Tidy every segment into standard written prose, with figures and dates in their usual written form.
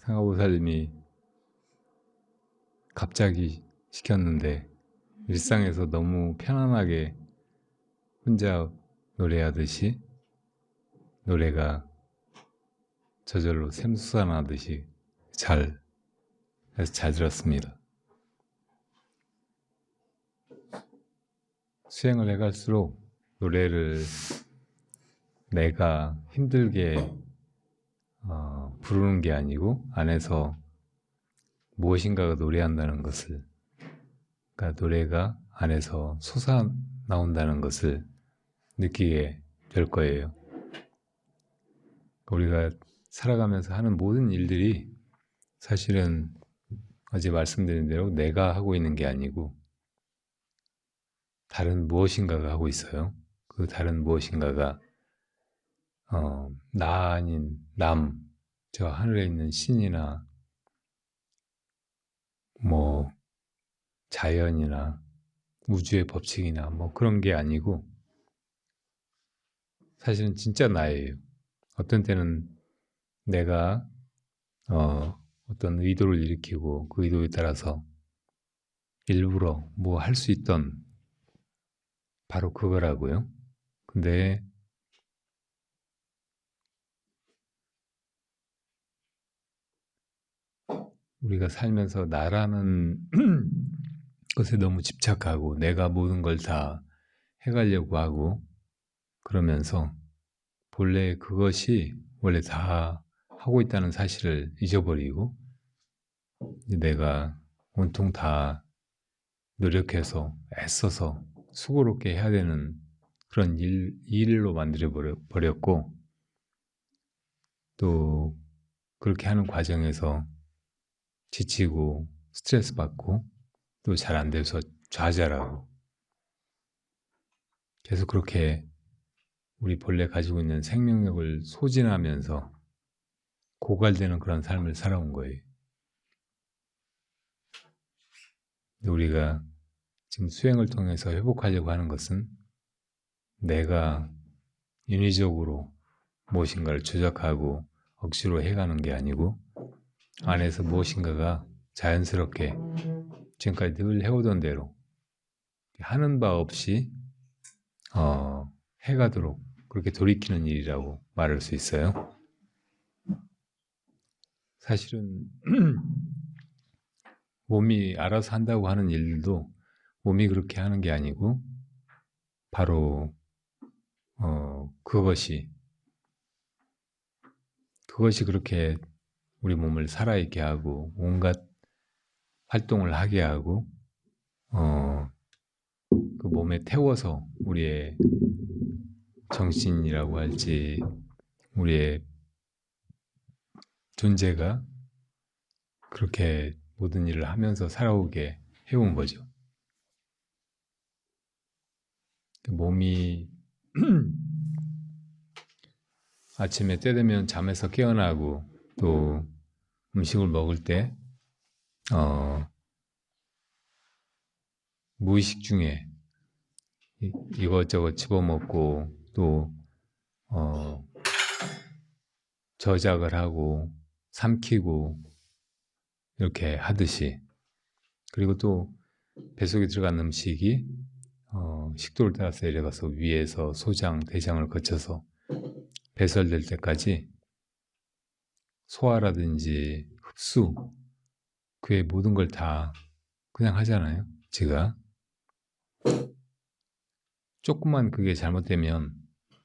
상하보살님이 갑자기 시켰는데 일상에서 너무 편안하게 혼자 노래하듯이 노래가 저절로 샘솟아나듯이 해서 잘 들었습니다. 수행을 해갈수록 노래를 내가 힘들게 부르는 게 아니고 안에서 무엇인가가 노래한다는 것을, 그러니까 노래가 안에서 솟아나온다는 것을 느끼게 될 거예요. 우리가 살아가면서 하는 모든 일들이 사실은 어제 말씀드린 대로 내가 하고 있는 게 아니고 다른 무엇인가가 하고 있어요. 그 다른 무엇인가가 나 아닌 남, 저 하늘에 있는 신이나 뭐 자연이나 우주의 법칙이나 뭐 그런 게 아니고 사실은 진짜 나예요. 어떤 때는 내가 어떤 의도를 일으키고 그 의도에 따라서 일부러 뭐 할 수 있던 바로 그거라고요. 근데 우리가 살면서 나라는 것에 너무 집착하고 내가 모든 걸 다 해가려고 하고 그러면서 본래 그것이 원래 다 하고 있다는 사실을 잊어버리고 내가 온통 다 노력해서 애써서 수고롭게 해야 되는 그런 일로 만들어 버렸고 또 그렇게 하는 과정에서 지치고 스트레스 받고 또 잘 안 돼서 좌절하고 계속 그렇게 우리 본래 가지고 있는 생명력을 소진하면서 고갈되는 그런 삶을 살아온 거예요. 우리가 지금 수행을 통해서 회복하려고 하는 것은 내가 인위적으로 무엇인가를 조작하고 억지로 해가는 게 아니고 안에서 무엇인가가 자연스럽게 지금까지 늘 해오던 대로 하는 바 없이 해가도록 그렇게 돌이키는 일이라고 말할 수 있어요. 사실은 몸이 알아서 한다고 하는 일들도 몸이 그렇게 하는 게 아니고 바로 그것이 그렇게 우리 몸을 살아있게 하고 온갖 활동을 하게 하고 그 몸에 태워서 우리의 정신이라고 할지 우리의 존재가 그렇게 모든 일을 하면서 살아오게 해온 거죠. 몸이 아침에 때 되면 잠에서 깨어나고 또 음식을 먹을 때 무의식 중에 이것저것 집어먹고 또 저작을 하고 삼키고 이렇게 하듯이 그리고 또 뱃속에 들어간 음식이 식도를 따라서 내려가서 위에서 소장, 대장을 거쳐서 배설될 때까지 소화라든지 흡수 그 외 모든 걸 다 그냥 하잖아요. 제가 조금만 그게 잘못되면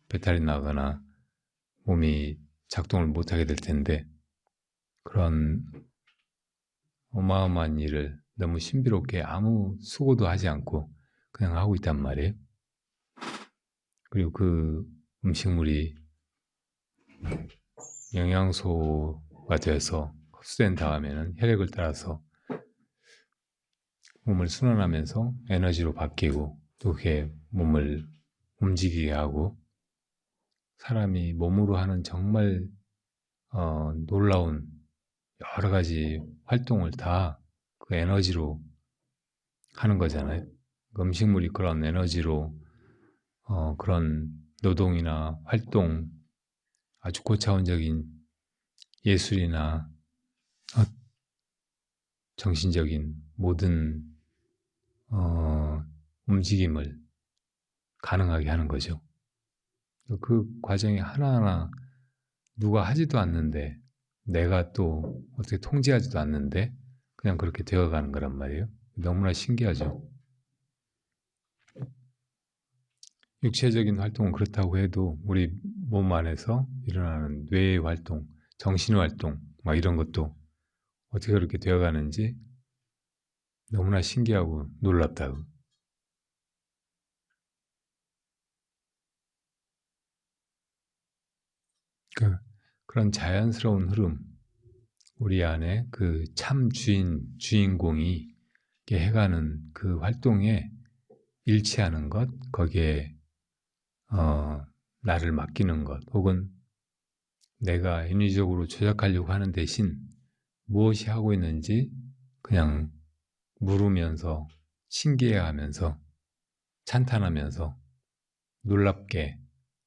배탈이 나거나 몸이 작동을 못하게 될 텐데 그런 어마어마한 일을 너무 신비롭게 아무 수고도 하지 않고 그냥 하고 있단 말이에요. 그리고 그 음식물이 영양소가 돼서 흡수된 다음에는 혈액을 따라서 몸을 순환하면서 에너지로 바뀌고 또 그게 몸을 움직이게 하고 사람이 몸으로 하는 정말 놀라운 여러 가지 활동을 다 그 에너지로 하는 거잖아요. 음식물이 그런 에너지로 그런 노동이나 활동, 아주 고차원적인 예술이나 정신적인 모든 움직임을 가능하게 하는 거죠. 그 과정이 하나하나 누가 하지도 않는데 내가 또 어떻게 통제하지도 않는데 그냥 그렇게 되어가는 거란 말이에요. 너무나 신기하죠. 육체적인 활동은 그렇다고 해도 우리 몸 안에서 일어나는 뇌의 활동, 정신 활동 막 이런 것도 어떻게 그렇게 되어가는지 너무나 신기하고 놀랍다고. 그런 자연스러운 흐름, 우리 안에 그 참 주인공이 해가는 그 활동에 일치하는 것, 거기에 나를 맡기는 것, 혹은 내가 인위적으로 조작하려고 하는 대신 무엇이 하고 있는지 그냥 물으면서 신기해하면서 찬탄하면서 놀랍게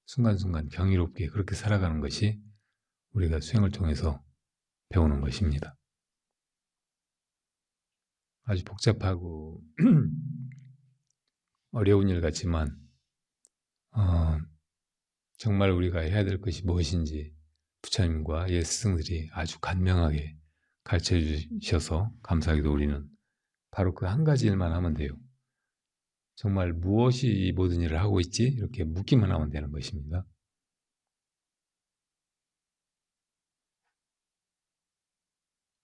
순간순간 경이롭게 그렇게 살아가는 것이 우리가 수행을 통해서 배우는 것입니다. 아주 복잡하고 어려운 일 같지만 정말 우리가 해야 될 것이 무엇인지 부처님과 옛 스승들이 아주 간명하게 가르쳐 주셔서 감사하게도 우리는 바로 그 한 가지 일만 하면 돼요. 정말 무엇이 이 모든 일을 하고 있지? 이렇게 묻기만 하면 되는 것입니다.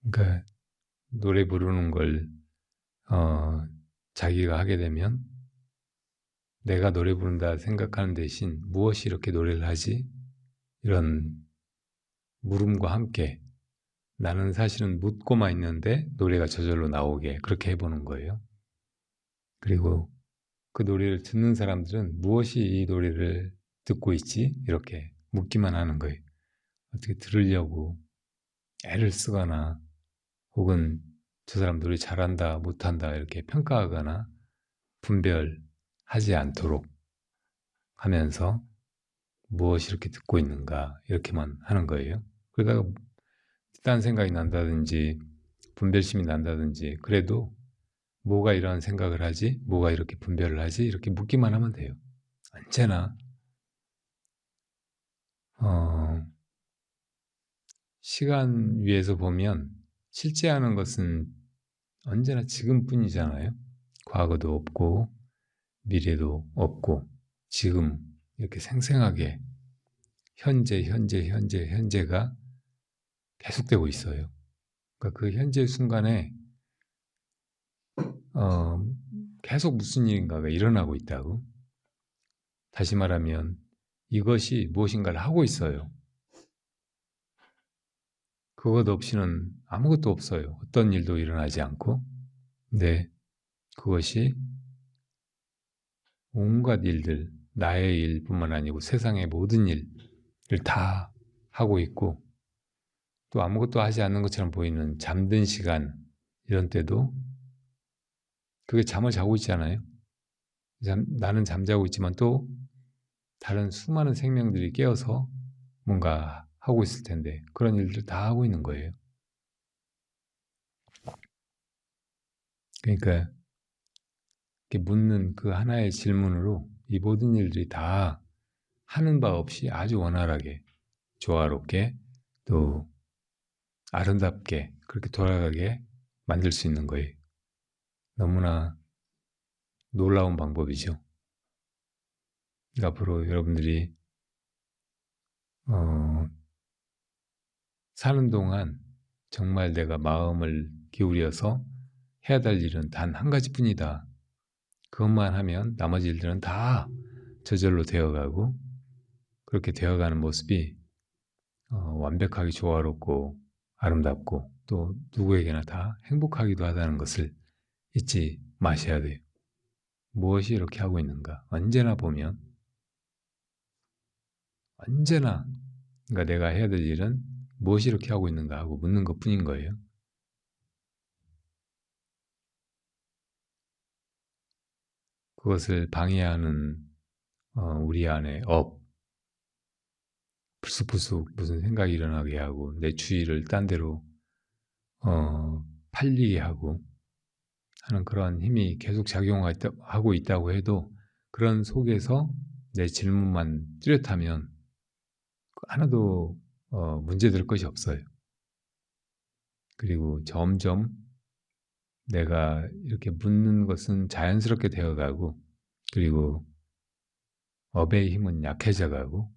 그러니까 노래 부르는 걸 자기가 하게 되면 내가 노래 부른다 생각하는 대신 무엇이 이렇게 노래를 하지? 이런 물음과 함께 나는 사실은 묻고만 있는데 노래가 저절로 나오게 그렇게 해보는 거예요. 그리고 그 노래를 듣는 사람들은 무엇이 이 노래를 듣고 있지? 이렇게 묻기만 하는 거예요. 어떻게 들으려고 애를 쓰거나 혹은 저 사람 노래 잘한다, 못한다 이렇게 평가하거나 분별하지 않도록 하면서 무엇이 이렇게 듣고 있는가 이렇게만 하는 거예요. 그러다가 딴 생각이 난다든지 분별심이 난다든지 그래도 뭐가 이런 생각을 하지? 뭐가 이렇게 분별을 하지? 이렇게 묻기만 하면 돼요. 언제나 시간 위에서 보면 실제하는 것은 언제나 지금뿐이잖아요. 과거도 없고 미래도 없고 지금 이렇게 생생하게 현재가 계속되고 있어요. 그러니까 그 현재 순간에 계속 무슨 일인가가 일어나고 있다고. 다시 말하면 이것이 무엇인가를 하고 있어요. 그것 없이는 아무것도 없어요. 어떤 일도 일어나지 않고. 근데 그것이 온갖 일들, 나의 일뿐만 아니고 세상의 모든 일을 다 하고 있고 또 아무것도 하지 않는 것처럼 보이는 잠든 시간 이런 때도 그게 잠을 자고 있잖아요. 나는 잠자고 있지만 또 다른 수많은 생명들이 깨어서 뭔가 하고 있을 텐데 그런 일들을 다 하고 있는 거예요. 그러니까 이렇게 묻는 그 하나의 질문으로 이 모든 일들이 다 하는 바 없이 아주 원활하게 조화롭게 또 아름답게 그렇게 돌아가게 만들 수 있는 거예요. 너무나 놀라운 방법이죠. 앞으로 여러분들이 사는 동안 정말 내가 마음을 기울여서 해야 될 일은 단 한 가지뿐이다. 그것만 하면 나머지 일들은 다 저절로 되어가고 그렇게 되어가는 모습이 완벽하게 조화롭고 아름답고 또 누구에게나 다 행복하기도 하다는 것을 잊지 마셔야 돼요. 무엇이 이렇게 하고 있는가? 언제나 보면 언제나 그러니까 내가 해야 될 일은 무엇이 이렇게 하고 있는가 하고 묻는 것뿐인 거예요. 그것을 방해하는 우리 안에 불쑥불쑥 무슨 생각이 일어나게 하고 내 주의를 딴 데로 팔리게 하고 하는 그런 힘이 계속 작용하고 있다고 해도 그런 속에서 내 질문만 뚜렷하면 하나도 문제될 것이 없어요. 그리고 점점 내가 이렇게 묻는 것은 자연스럽게 되어가고 그리고 업의 힘은 약해져가고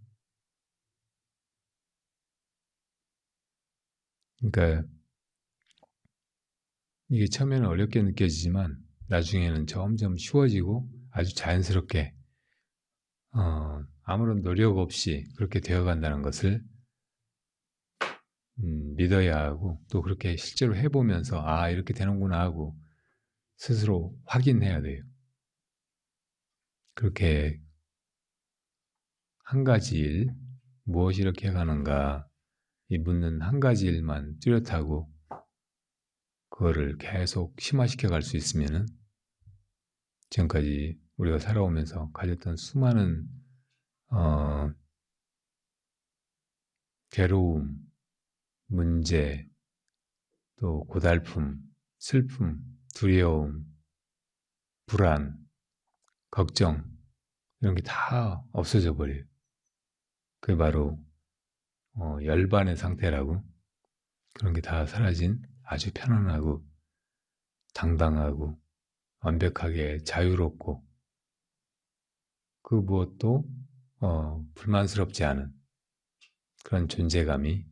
그러니까 이게 처음에는 어렵게 느껴지지만 나중에는 점점 쉬워지고 아주 자연스럽게 아무런 노력 없이 그렇게 되어간다는 것을 믿어야 하고 또 그렇게 실제로 해보면서 아 이렇게 되는구나 하고 스스로 확인해야 돼요. 그렇게 한 가지 일, 무엇이 이렇게 해가는가 이 묻는 한 가지 일만 뚜렷하고 그거를 계속 심화시켜 갈 수 있으면은 지금까지 우리가 살아오면서 가졌던 수많은 괴로움, 문제, 또 고달픔, 슬픔, 두려움, 불안, 걱정 이런 게 다 없어져 버려요. 그게 바로 열반의 상태라고 그런 게 다 사라진 아주 편안하고 당당하고 완벽하게 자유롭고 그 무엇도 불만스럽지 않은 그런 존재감이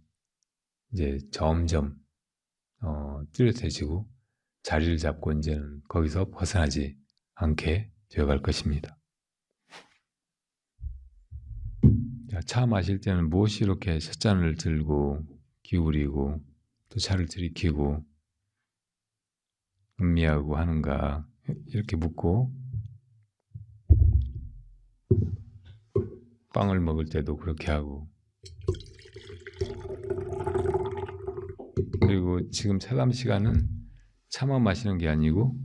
이제 점점 뚜렷해지고 자리를 잡고 이제는 거기서 벗어나지 않게 되어갈 것입니다. 차 마실 때는 무엇이 이렇게 찻잔을 들고 기울이고 또 차를 들이키고 음미하고 하는가 이렇게 묻고 빵을 먹을 때도 그렇게 하고 그리고 지금 차담 시간은 차만 마시는 게 아니고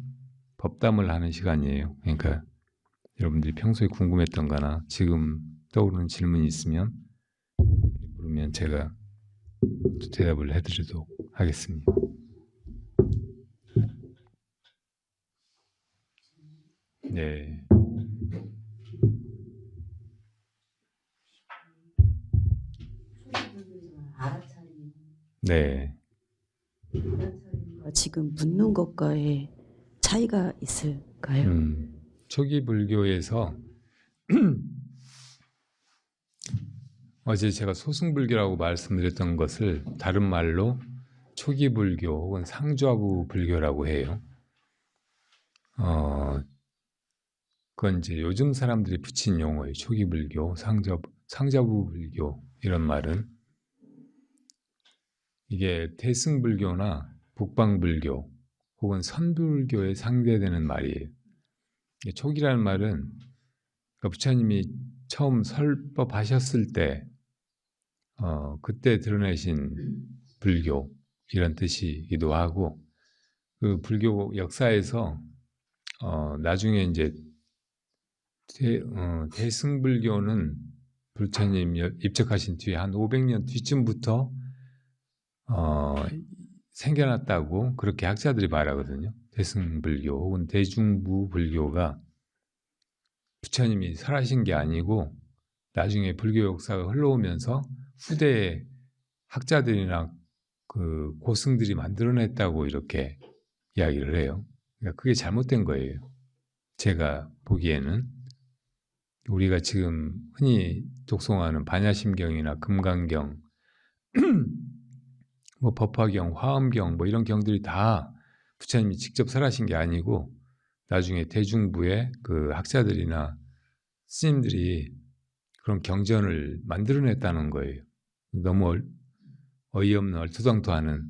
법담을 하는 시간이에요. 그러니까 여러분들이 평소에 궁금했던 거나 지금 떠오르는 질문이 있으면 물으면 제가 대답을 해드리도록 하겠습니다. 네. 네. 지금 묻는 것과의 차이가 있을까요? 초기 불교에서 어제 제가 소승불교라고 말씀드렸던 것을 다른 말로 초기 불교 혹은 상좌부 불교라고 해요. 그건 이제 요즘 사람들이 붙인 용어예요. 초기 불교, 상좌부 불교 이런 말은 이게 대승불교나 북방불교 혹은 선불교에 상대되는 말이에요. 초기라는 말은 그러니까 부처님이 처음 설법하셨을 때 그때 드러내신 불교 이런 뜻이기도 하고 그 불교 역사에서 나중에 이제 대승불교는 부처님 입적하신 뒤에 한 500년 뒤쯤부터 생겨났다고 그렇게 학자들이 말하거든요. 대승불교 혹은 대중부불교가 부처님이 설하신 게 아니고 나중에 불교 역사가 흘러오면서 후대에 학자들이나 그 고승들이 만들어냈다고 이렇게 이야기를 해요. 그러니까 그게 잘못된 거예요. 제가 보기에는 우리가 지금 흔히 독송하는 반야심경이나 금강경, 뭐 법화경, 화엄경 뭐 이런 경들이 다 부처님이 직접 설하신 게 아니고 나중에 대중부의 그 학자들이나 스님들이 그런 경전을 만들어냈다는 거예요. 너무 어이없는 얼토당토하는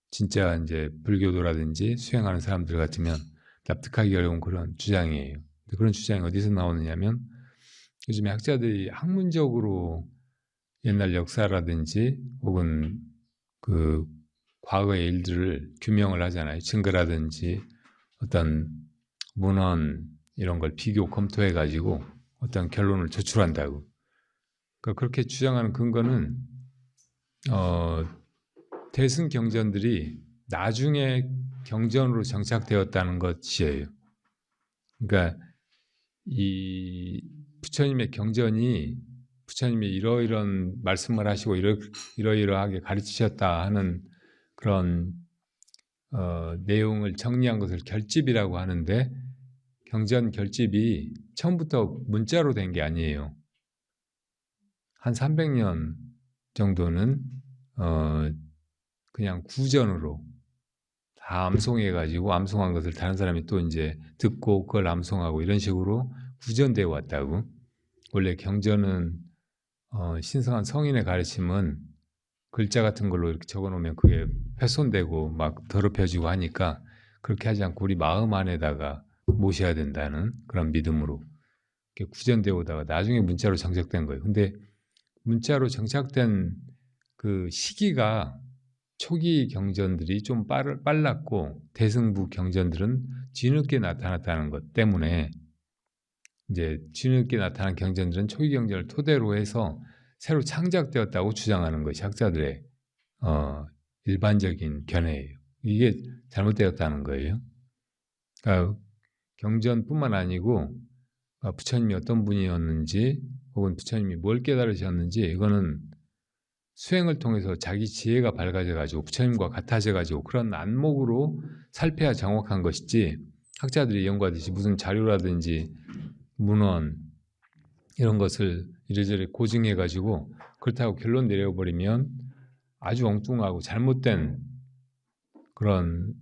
진짜 이제 불교도라든지 수행하는 사람들 같으면 납득하기 어려운 그런 주장이에요. 그런 주장이 어디서 나오느냐면 요즘에 학자들이 학문적으로 옛날 역사라든지 혹은 그 과거의 일들을 규명을 하잖아요. 증거라든지 어떤 문헌 이런 걸 비교 검토해 가지고 어떤 결론을 도출한다고. 그러니까 그렇게 주장하는 근거는 대승 경전들이 나중에 경전으로 정착되었다는 것이에요. 그러니까 이 부처님의 경전이 부처님이 이러이런 말씀을 하시고 이러이러하게 가르치셨다 하는 그런 내용을 정리한 것을 결집이라고 하는데, 경전 결집이 처음부터 문자로 된 게 아니에요. 한 300년 정도는 그냥 구전으로 다 암송해가지고, 암송한 것을 다른 사람이 또 이제 듣고 그걸 암송하고 이런 식으로 구전되어 왔다고. 원래 경전은 신성한 성인의 가르침은 글자 같은 걸로 이렇게 적어놓으면 그게 훼손되고 막 더럽혀지고 하니까 그렇게 하지 않고 우리 마음 안에다가 모셔야 된다는 그런 믿음으로 이렇게 구전되어 오다가 나중에 문자로 정착된 거예요. 근데 문자로 정착된 그 시기가 초기 경전들이 좀 빨랐고 대승부 경전들은 뒤늦게 나타났다는 것 때문에, 이제 뒤늦게 나타난 경전들은 초기 경전을 토대로 해서 새로 창작되었다고 주장하는 것이 학자들의 일반적인 견해예요. 이게 잘못되었다는 거예요. 그러니까 경전뿐만 아니고 부처님이 어떤 분이었는지 혹은 부처님이 뭘 깨달으셨는지 이거는 수행을 통해서 자기 지혜가 밝아져가지고 부처님과 같아져가지고 그런 안목으로 살펴야 정확한 것이지, 학자들이 연구하듯이 무슨 자료라든지 문헌 이런 것을 이래저래 고증해가지고 그렇다고 결론 내려버리면 아주 엉뚱하고 잘못된 그런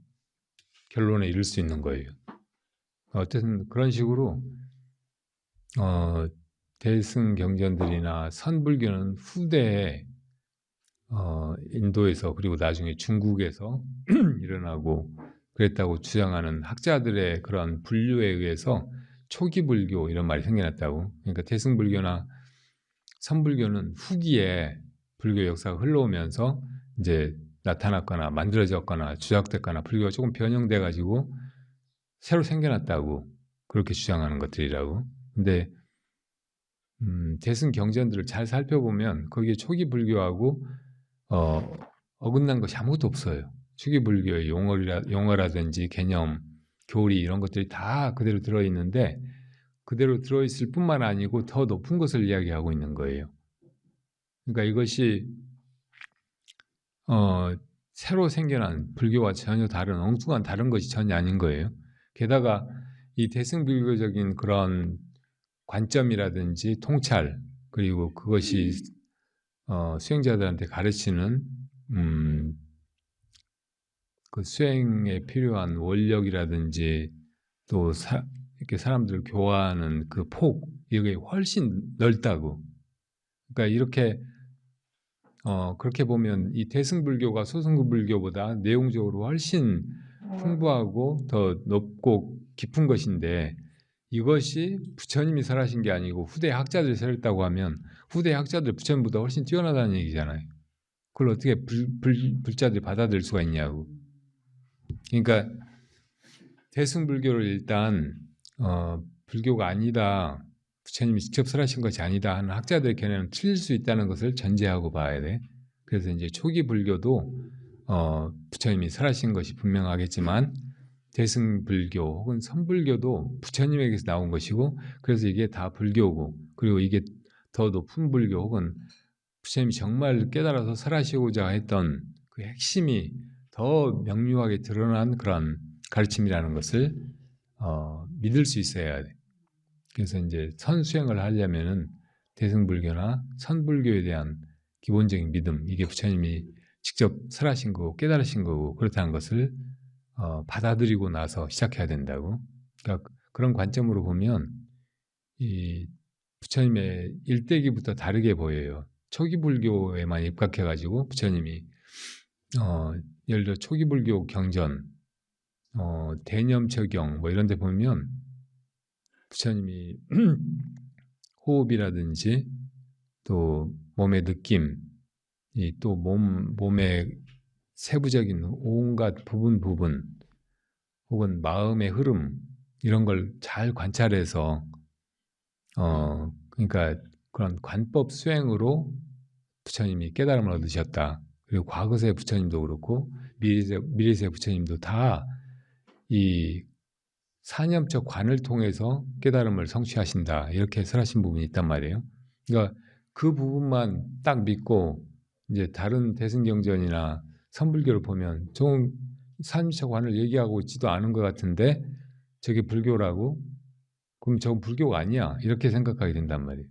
결론에 이를 수 있는 거예요. 어쨌든 그런 식으로 대승 경전들이나 선불교는 후대에 인도에서 그리고 나중에 중국에서 일어나고 그랬다고 주장하는 학자들의 그런 분류에 의해서 초기 불교 이런 말이 생겨났다고. 그러니까 대승불교나 선불교는 후기에 불교 역사가 흘러오면서 이제 나타났거나 만들어졌거나 주작됐거나 불교가 조금 변형돼 가지고 새로 생겨났다고 그렇게 주장하는 것들이라고. 근데 대승 경전들을 잘 살펴보면 거기에 초기 불교하고 어긋난 것이 아무것도 없어요. 초기 불교의 용어라든지 개념, 교리 이런 것들이 다 그대로 들어있는데, 그대로 들어있을 뿐만 아니고 더 높은 것을 이야기하고 있는 거예요. 그러니까 이것이 새로 생겨난 불교와 전혀 다른 엉뚱한 다른 것이 전혀 아닌 거예요. 게다가 이 대승불교적인 그런 관점이라든지 통찰, 그리고 그것이 수행자들한테 가르치는 그 수행에 필요한 원력이라든지 또 이렇게 사람들을 교화하는 그 폭, 이게 훨씬 넓다고. 그러니까 이렇게 그렇게 보면 이 대승불교가 소승불교보다 내용적으로 훨씬 풍부하고 더 높고 깊은 것인데, 이것이 부처님이 설하신 게 아니고 후대 학자들이 설했다고 하면 후대 학자들 부처님보다 훨씬 뛰어나다는 얘기잖아요. 그걸 어떻게 불자들이 받아들일 수가 있냐고. 그러니까 대승불교를 일단 불교가 아니다, 부처님이 직접 설하신 것이 아니다 하는 학자들의 견해는 틀릴 수 있다는 것을 전제하고 봐야 돼. 그래서 이제 초기 불교도 부처님이 설하신 것이 분명하겠지만 대승불교 혹은 선불교도 부처님에게서 나온 것이고, 그래서 이게 다 불교고, 그리고 이게 더 높은 불교 혹은 부처님이 정말 깨달아서 설하시고자 했던 그 핵심이 더 명료하게 드러난 그런 가르침이라는 것을 믿을 수 있어야 돼. 그래서 이제 선수행을 하려면은 대승불교나 선불교에 대한 기본적인 믿음, 이게 부처님이 직접 설하신 거고 깨달으신 거고 그렇다는 것을 받아들이고 나서 시작해야 된다고. 그러니까 그런 관점으로 보면 이 부처님의 일대기부터 다르게 보여요. 초기 불교에만 입각해가지고 부처님이 예를 들어 초기 불교 경전, 대념처경 뭐 이런 데 보면 부처님이 호흡이라든지 또 몸의 느낌, 또 몸의 세부적인 온갖 부분 혹은 마음의 흐름 이런 걸 잘 관찰해서 그러니까 그런 관법 수행으로 부처님이 깨달음을 얻으셨다. 그리고 과거세 부처님도 그렇고 미래세 부처님도 다 이 사념적 관을 통해서 깨달음을 성취하신다 이렇게 설하신 부분이 있단 말이에요. 그러니까 그 부분만 딱 믿고 이제 다른 대승경전이나 선불교를 보면 좀 사념적 관을 얘기하고 있지도 않은 것 같은데 저게 불교라고? 그럼 저건 불교가 아니야 이렇게 생각하게 된단 말이에요.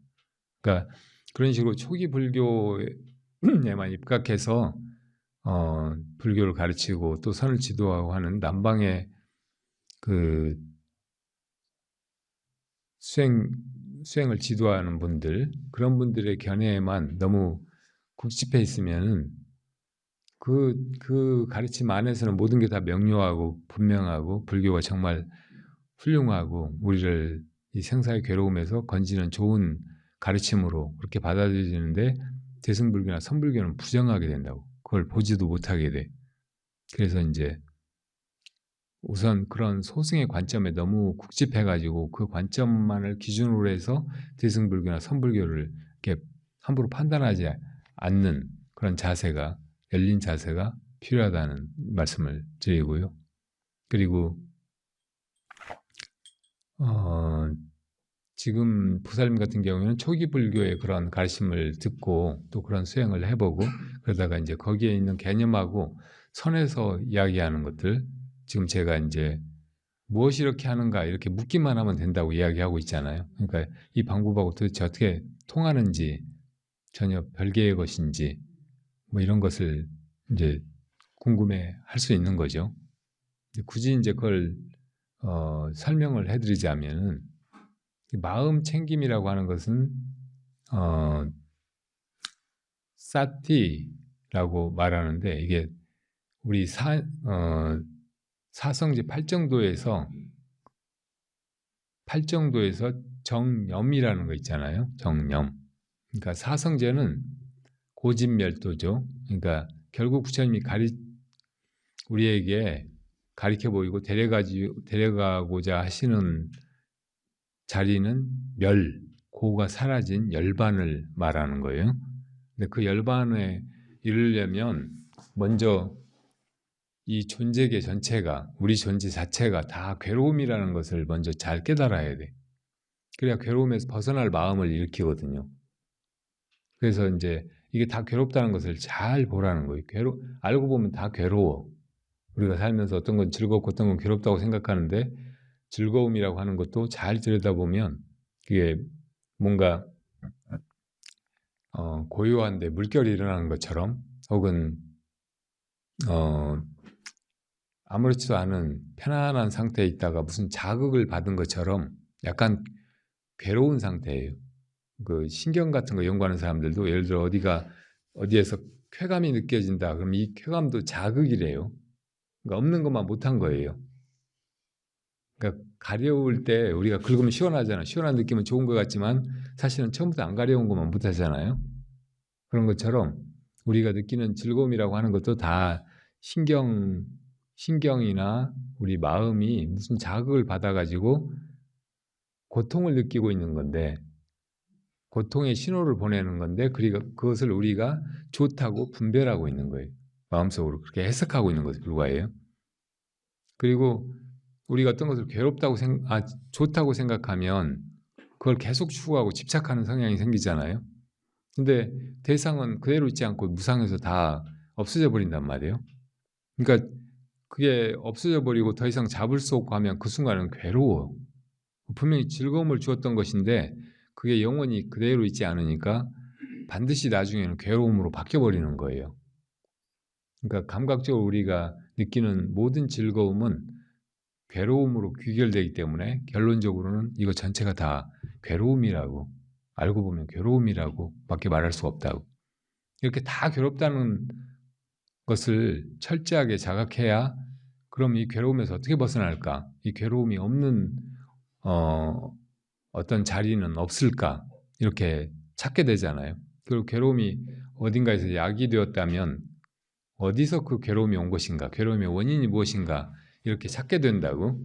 그러니까 그런 식으로 초기 불교에만 입각해서 불교를 가르치고 또 선을 지도하고 하는 남방의 그 수행을 지도하는 분들, 그런 분들의 견해에만 너무 국집해 있으면은 그 가르침 안에서는 모든 게 다 명료하고 분명하고 불교가 정말 훌륭하고 우리를 이 생사의 괴로움에서 건지는 좋은 가르침으로 그렇게 받아들이는데 대승불교나 선불교는 부정하게 된다고. 그걸 보지도 못하게 돼. 그래서 이제 우선 그런 소승의 관점에 너무 국집해가지고 그 관점만을 기준으로 해서 대승불교나 선불교를 이렇게 함부로 판단하지 않는 그런 자세가, 열린 자세가 필요하다는 말씀을 드리고요. 그리고 지금 부살님 같은 경우에는 초기 불교의 그런 가르침을 듣고 또 그런 수행을 해보고 그러다가 이제 거기에 있는 개념하고 선에서 이야기하는 것들, 지금 제가 이제 무엇이 이렇게 하는가 이렇게 묻기만 하면 된다고 이야기하고 있잖아요. 그러니까 이 방법하고 도대체 어떻게 통하는지, 전혀 별개의 것인지 뭐 이런 것을 이제 궁금해 할 수 있는 거죠. 굳이 이제 그걸 설명을 해드리자면은 마음 챙김이라고 하는 것은 사티라고 말하는데 이게 우리 사성제 팔정도에서 정념이라는 거 있잖아요. 정념. 그러니까 사성제는 고진멸도죠. 그러니까 결국 부처님이 우리에게 가르쳐 보이고 데려가고자 하시는 자리는 고가 사라진 열반을 말하는 거예요. 근데 그 열반에 이르려면 먼저 이 존재계 전체가, 우리 존재 자체가 다 괴로움이라는 것을 먼저 잘 깨달아야 돼. 그래야 괴로움에서 벗어날 마음을 일으키거든요. 그래서 이제 이게 다 괴롭다는 것을 잘 보라는 거예요. 알고 보면 다 괴로워. 우리가 살면서 어떤 건 즐겁고 어떤 건 괴롭다고 생각하는데 즐거움이라고 하는 것도 잘 들여다보면 그게 뭔가 고요한데 물결이 일어나는 것처럼 혹은 아무렇지도 않은 편안한 상태에 있다가 무슨 자극을 받은 것처럼 약간 괴로운 상태예요. 그 신경 같은 거 연구하는 사람들도 예를 들어 어디에서 쾌감이 느껴진다. 그럼 이 쾌감도 자극이래요. 그러니까 없는 것만 못한 거예요. 그러니까 가려울 때 우리가 긁으면 시원하잖아. 시원한 느낌은 좋은 것 같지만 사실은 처음부터 안 가려운 것만 못하잖아요. 그런 것처럼 우리가 느끼는 즐거움이라고 하는 것도 다 신경이나 우리 마음이 무슨 자극을 받아가지고 고통을 느끼고 있는 건데 고통의 신호를 보내는 건데 그것을 우리가 좋다고 분별하고 있는 거예요. 마음속으로 그렇게 해석하고 있는 것에 불과해요. 그리고 우리가 어떤 것을 좋다고 생각하면 그걸 계속 추구하고 집착하는 성향이 생기잖아요. 근데 대상은 그대로 있지 않고 무상해서 다 없어져 버린단 말이에요. 그러니까 그게 없어져 버리고 더 이상 잡을 수 없고 하면 그 순간은 괴로워. 분명히 즐거움을 주었던 것인데 그게 영원히 그대로 있지 않으니까 반드시 나중에는 괴로움으로 바뀌어 버리는 거예요. 그러니까 감각적으로 우리가 느끼는 모든 즐거움은 괴로움으로 귀결되기 때문에 결론적으로는 이거 전체가 다 괴로움이라고, 알고 보면 괴로움이라고 밖에 말할 수가 없다고. 이렇게 다 괴롭다는 것을 철저하게 자각해야 그럼 이 괴로움에서 어떻게 벗어날까? 이 괴로움이 없는 어떤 자리는 없을까? 이렇게 찾게 되잖아요. 그리고 괴로움이 어딘가에서 약이 되었다면 어디서 그 괴로움이 온 것인가? 괴로움의 원인이 무엇인가? 이렇게 찾게 된다고.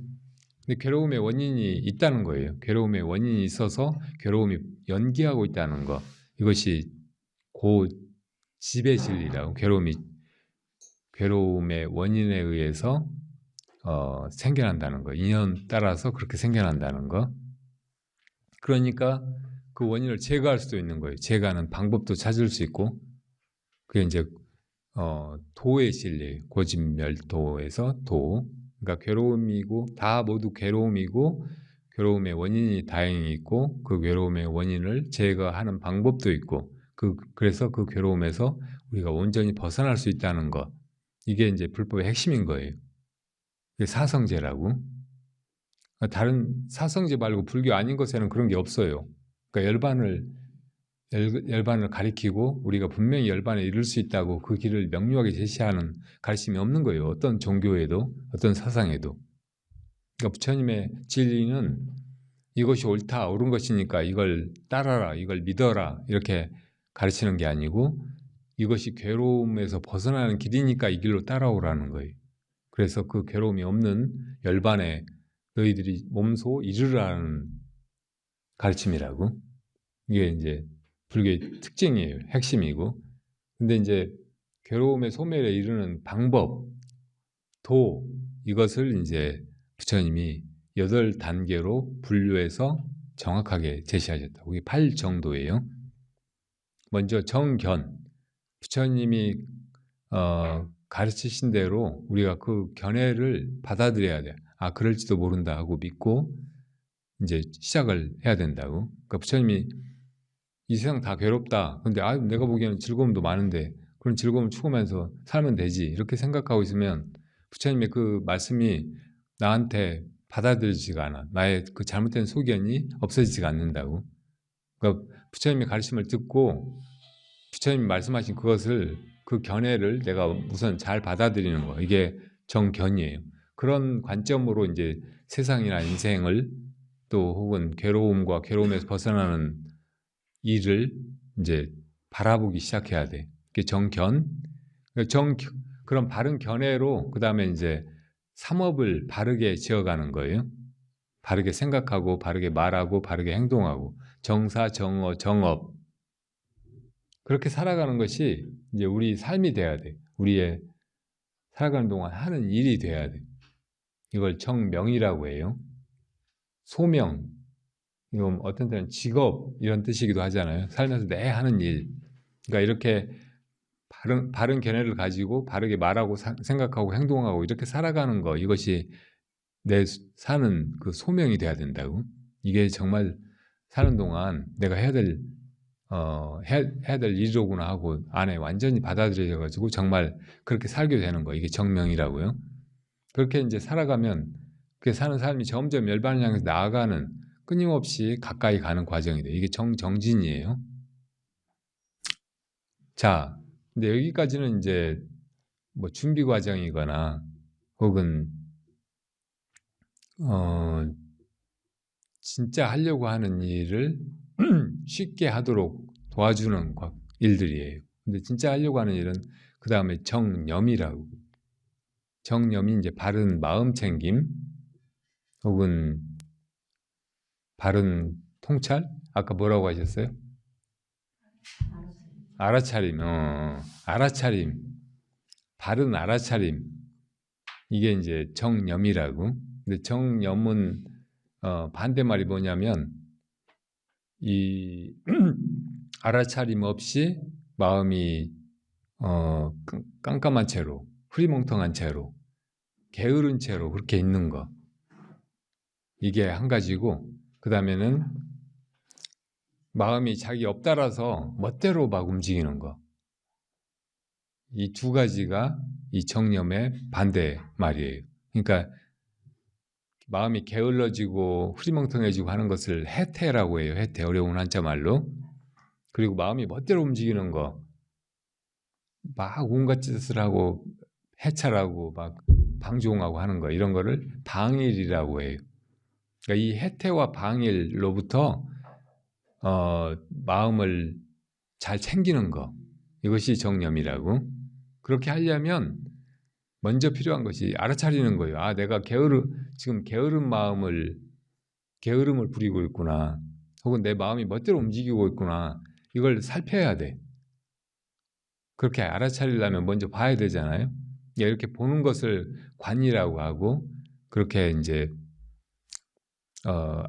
근데 괴로움의 원인이 있다는 거예요. 괴로움의 원인이 있어서 괴로움이 연기하고 있다는 거. 이것이 집의 진리라고. 괴로움의 원인에 의해서 생겨난다는 거. 인연 따라서 그렇게 생겨난다는 거. 그러니까 그 원인을 제거할 수도 있는 거예요. 제거하는 방법도 찾을 수 있고, 그게 이제 도의 진리예요. 고진멸도에서 도. 그러니까 괴로움이고, 다 모두 괴로움이고, 괴로움의 원인이 다행히 있고, 그 괴로움의 원인을 제거하는 방법도 있고, 그래서 그 괴로움에서 우리가 온전히 벗어날 수 있다는 것. 이게 이제 불법의 핵심인 거예요. 이게 사성제라고. 다른 사성제 말고 불교 아닌 것에는 그런 게 없어요. 그러니까 열반을 가리키고 우리가 분명히 열반에 이를 수 있다고 그 길을 명료하게 제시하는 가르침이 없는 거예요. 어떤 종교에도, 어떤 사상에도. 그러니까 부처님의 진리는 이것이 옳다, 옳은 것이니까 이걸 따라라, 이걸 믿어라 이렇게 가르치는 게 아니고, 이것이 괴로움에서 벗어나는 길이니까 이 길로 따라오라는 거예요. 그래서 그 괴로움이 없는 열반에 너희들이 몸소 이르라는 가르침이라고. 이게 이제 불교의 특징이에요. 핵심이고. 근데 이제 괴로움의 소멸에 이르는 방법, 도, 이것을 이제 부처님이 8단계로 분류해서 정확하게 제시하셨다고. 이게 8정도예요. 먼저 정견. 부처님이 가르치신 대로 우리가 그 견해를 받아들여야 돼. 아, 그럴지도 모른다 하고 믿고 이제 시작을 해야 된다고. 그러니까 부처님이 이 세상 다 괴롭다. 근데 내가 보기에는 즐거움도 많은데 그런 즐거움을 추구하면서 살면 되지. 이렇게 생각하고 있으면 부처님의 그 말씀이 나한테 받아들이지가 않아. 나의 그 잘못된 소견이 없어지지가 않는다고. 그러니까 부처님의 가르침을 듣고 부처님이 말씀하신 그것을, 그 견해를 내가 우선 잘 받아들이는 거. 이게 정견이에요. 그런 관점으로 이제 세상이나 인생을 또 혹은 괴로움과 괴로움에서 벗어나는 일을 이제 바라보기 시작해야 돼. 그게 정견. 그런 바른 견해로 그 다음에 이제 삼업을 바르게 지어가는 거예요. 바르게 생각하고, 바르게 말하고, 바르게 행동하고. 정사, 정어, 정업. 그렇게 살아가는 것이 이제 우리 삶이 돼야 돼. 우리의 살아가는 동안 하는 일이 돼야 돼. 이걸 정명이라고 해요. 소명. 이건 어떤 때는 직업 이런 뜻이기도 하잖아요. 살면서 내 하는 일. 그러니까 이렇게 바른 견해를 가지고 바르게 말하고 생각하고 행동하고 이렇게 살아가는 거, 이것이 내 사는 그 소명이 돼야 된다고. 이게 정말 사는 동안 내가 해야 될 일이로구나 하고 안에 완전히 받아들여져가지고 정말 그렇게 살게 되는 거. 이게 정명이라고요. 그렇게 이제 살아가면 그 사는 삶이 점점 열반을 향해서 나아가는, 끊임없이 가까이 가는 과정이 돼. 이게 정진이에요. 자, 근데 여기까지는 이제 뭐 준비 과정이거나 혹은 진짜 하려고 하는 일을 쉽게 하도록 도와주는 일들이에요. 근데 진짜 하려고 하는 일은 그 다음에 정념이라고. 정념이 이제 바른 마음 챙김 혹은 바른 통찰? 아까 뭐라고 하셨어요? 알아차림. 알아차림. 바른 알아차림. 이게 이제 정념이라고. 근데 정념은 반대말이 뭐냐면 이 알아차림 없이 마음이 깜깜한 채로, 흐리멍텅한 채로, 게으른 채로 그렇게 있는 거. 이게 한 가지고, 그 다음에는 마음이 자기 업 따라서 멋대로 막 움직이는 거. 이 두 가지가 이 정념의 반대 말이에요. 그러니까 마음이 게을러지고 흐리멍텅해지고 하는 것을 해태라고 해요. 해태, 어려운 한자 말로. 그리고 마음이 멋대로 움직이는 거, 막 온갖 짓을 하고 해찰하고 막 방종하고 하는 거, 이런 거를 방일이라고 해요. 그러니까 이 해태와 방일로부터 마음을 잘 챙기는 거, 이것이 정념이라고. 그렇게 하려면 먼저 필요한 것이 알아차리는 거예요. 아, 내가 지금 게으름을 부리고 있구나. 혹은 내 마음이 멋대로 움직이고 있구나. 이걸 살펴야 돼. 그렇게 알아차리려면 먼저 봐야 되잖아요. 이렇게 보는 것을 관이라고 하고, 그렇게 이제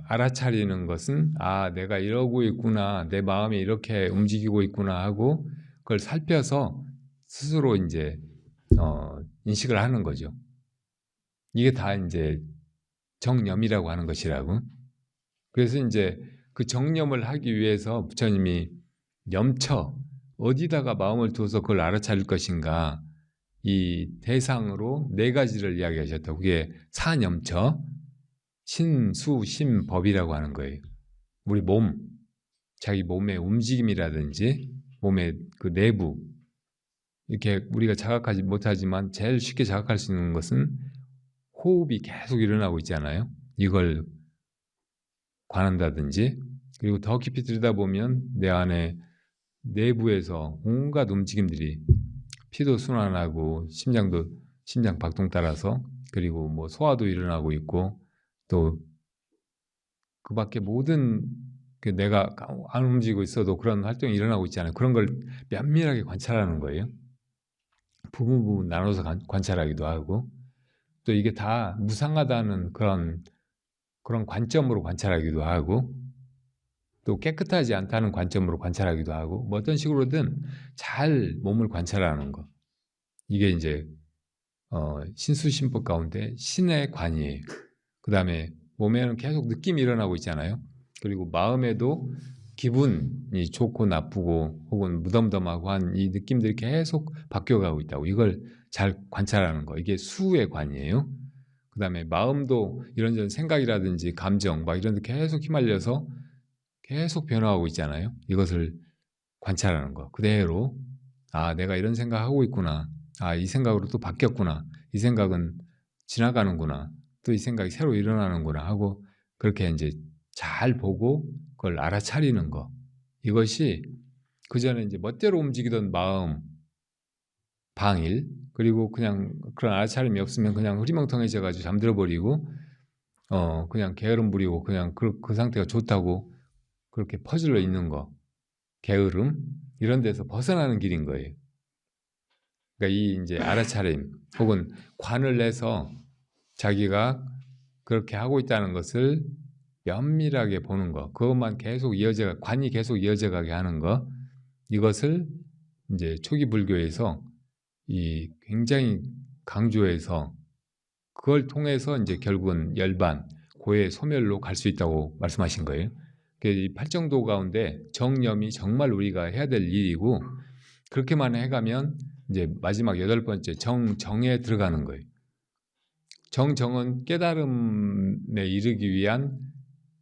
알아차리는 것은 내가 이러고 있구나, 내 마음이 이렇게 움직이고 있구나 하고 그걸 살펴서 스스로 이제 인식을 하는 거죠. 이게 다 이제 정념이라고 하는 것이라고. 그래서 이제 그 정념을 하기 위해서 부처님이 염처, 어디다가 마음을 두어서 그걸 알아차릴 것인가, 이 대상으로 4가지를 이야기하셨다고. 그게 사념처, 신수, 심법이라고 하는 거예요. 우리 몸, 자기 몸의 움직임이라든지 몸의 그 내부, 이렇게 우리가 자각하지 못하지만 제일 쉽게 자각할 수 있는 것은 호흡이 계속 일어나고 있잖아요. 이걸 관한다든지, 그리고 더 깊이 들여다보면 내 안에 내부에서 온갖 움직임들이, 피도 순환하고 심장 박동 따라서, 그리고 뭐 소화도 일어나고 있고, 또 그 밖에 모든 내가 안 움직이고 있어도 그런 활동이 일어나고 있잖아요. 그런 걸 면밀하게 관찰하는 거예요. 부분 나눠서 관찰하기도 하고, 또 이게 다 무상하다는 그런 관점으로 관찰하기도 하고, 또 깨끗하지 않다는 관점으로 관찰하기도 하고, 뭐 어떤 식으로든 잘 몸을 관찰하는 거. 이게 이제 신수심법 가운데 신의 관이에요. 그 다음에 몸에는 계속 느낌이 일어나고 있잖아요. 그리고 마음에도 기분이 좋고 나쁘고 혹은 무덤덤하고 한 이 느낌들이 계속 바뀌어가고 있다고. 이걸 잘 관찰하는 거. 이게 수의 관이에요. 그 다음에 마음도 이런저런 생각이라든지 감정 막 이런 데 계속 휘말려서 계속 변화하고 있잖아요. 이것을 관찰하는 거. 그대로 내가 이런 생각하고 있구나. 이 생각으로 또 바뀌었구나. 이 생각은 지나가는구나. 또 이 생각이 새로 일어나는구나 하고, 그렇게 이제 잘 보고 그걸 알아차리는 거. 이것이 그전에 이제 멋대로 움직이던 마음, 방일, 그리고 그냥 그런 알아차림이 없으면 그냥 흐리멍텅해져 가지고 잠들어 버리고 그냥 게으름 부리고 그냥 그 상태가 좋다고 그렇게 퍼질러 있는 거. 게으름 이런 데서 벗어나는 길인 거예요. 그러니까 이 이제 알아차림 혹은 관을 내서 자기가 그렇게 하고 있다는 것을 면밀하게 보는 거, 그것만 계속 관이 계속 이어져 가게 하는 거, 이것을 이제 초기 불교에서 이 굉장히 강조해서 그걸 통해서 이제 결국은 열반, 고해, 소멸로 갈 수 있다고 말씀하신 거예요. 이 팔정도 가운데 정념이 정말 우리가 해야 될 일이고, 그렇게만 해가면 이제 마지막 8번째 정정에 들어가는 거예요. 정정은 깨달음에 이르기 위한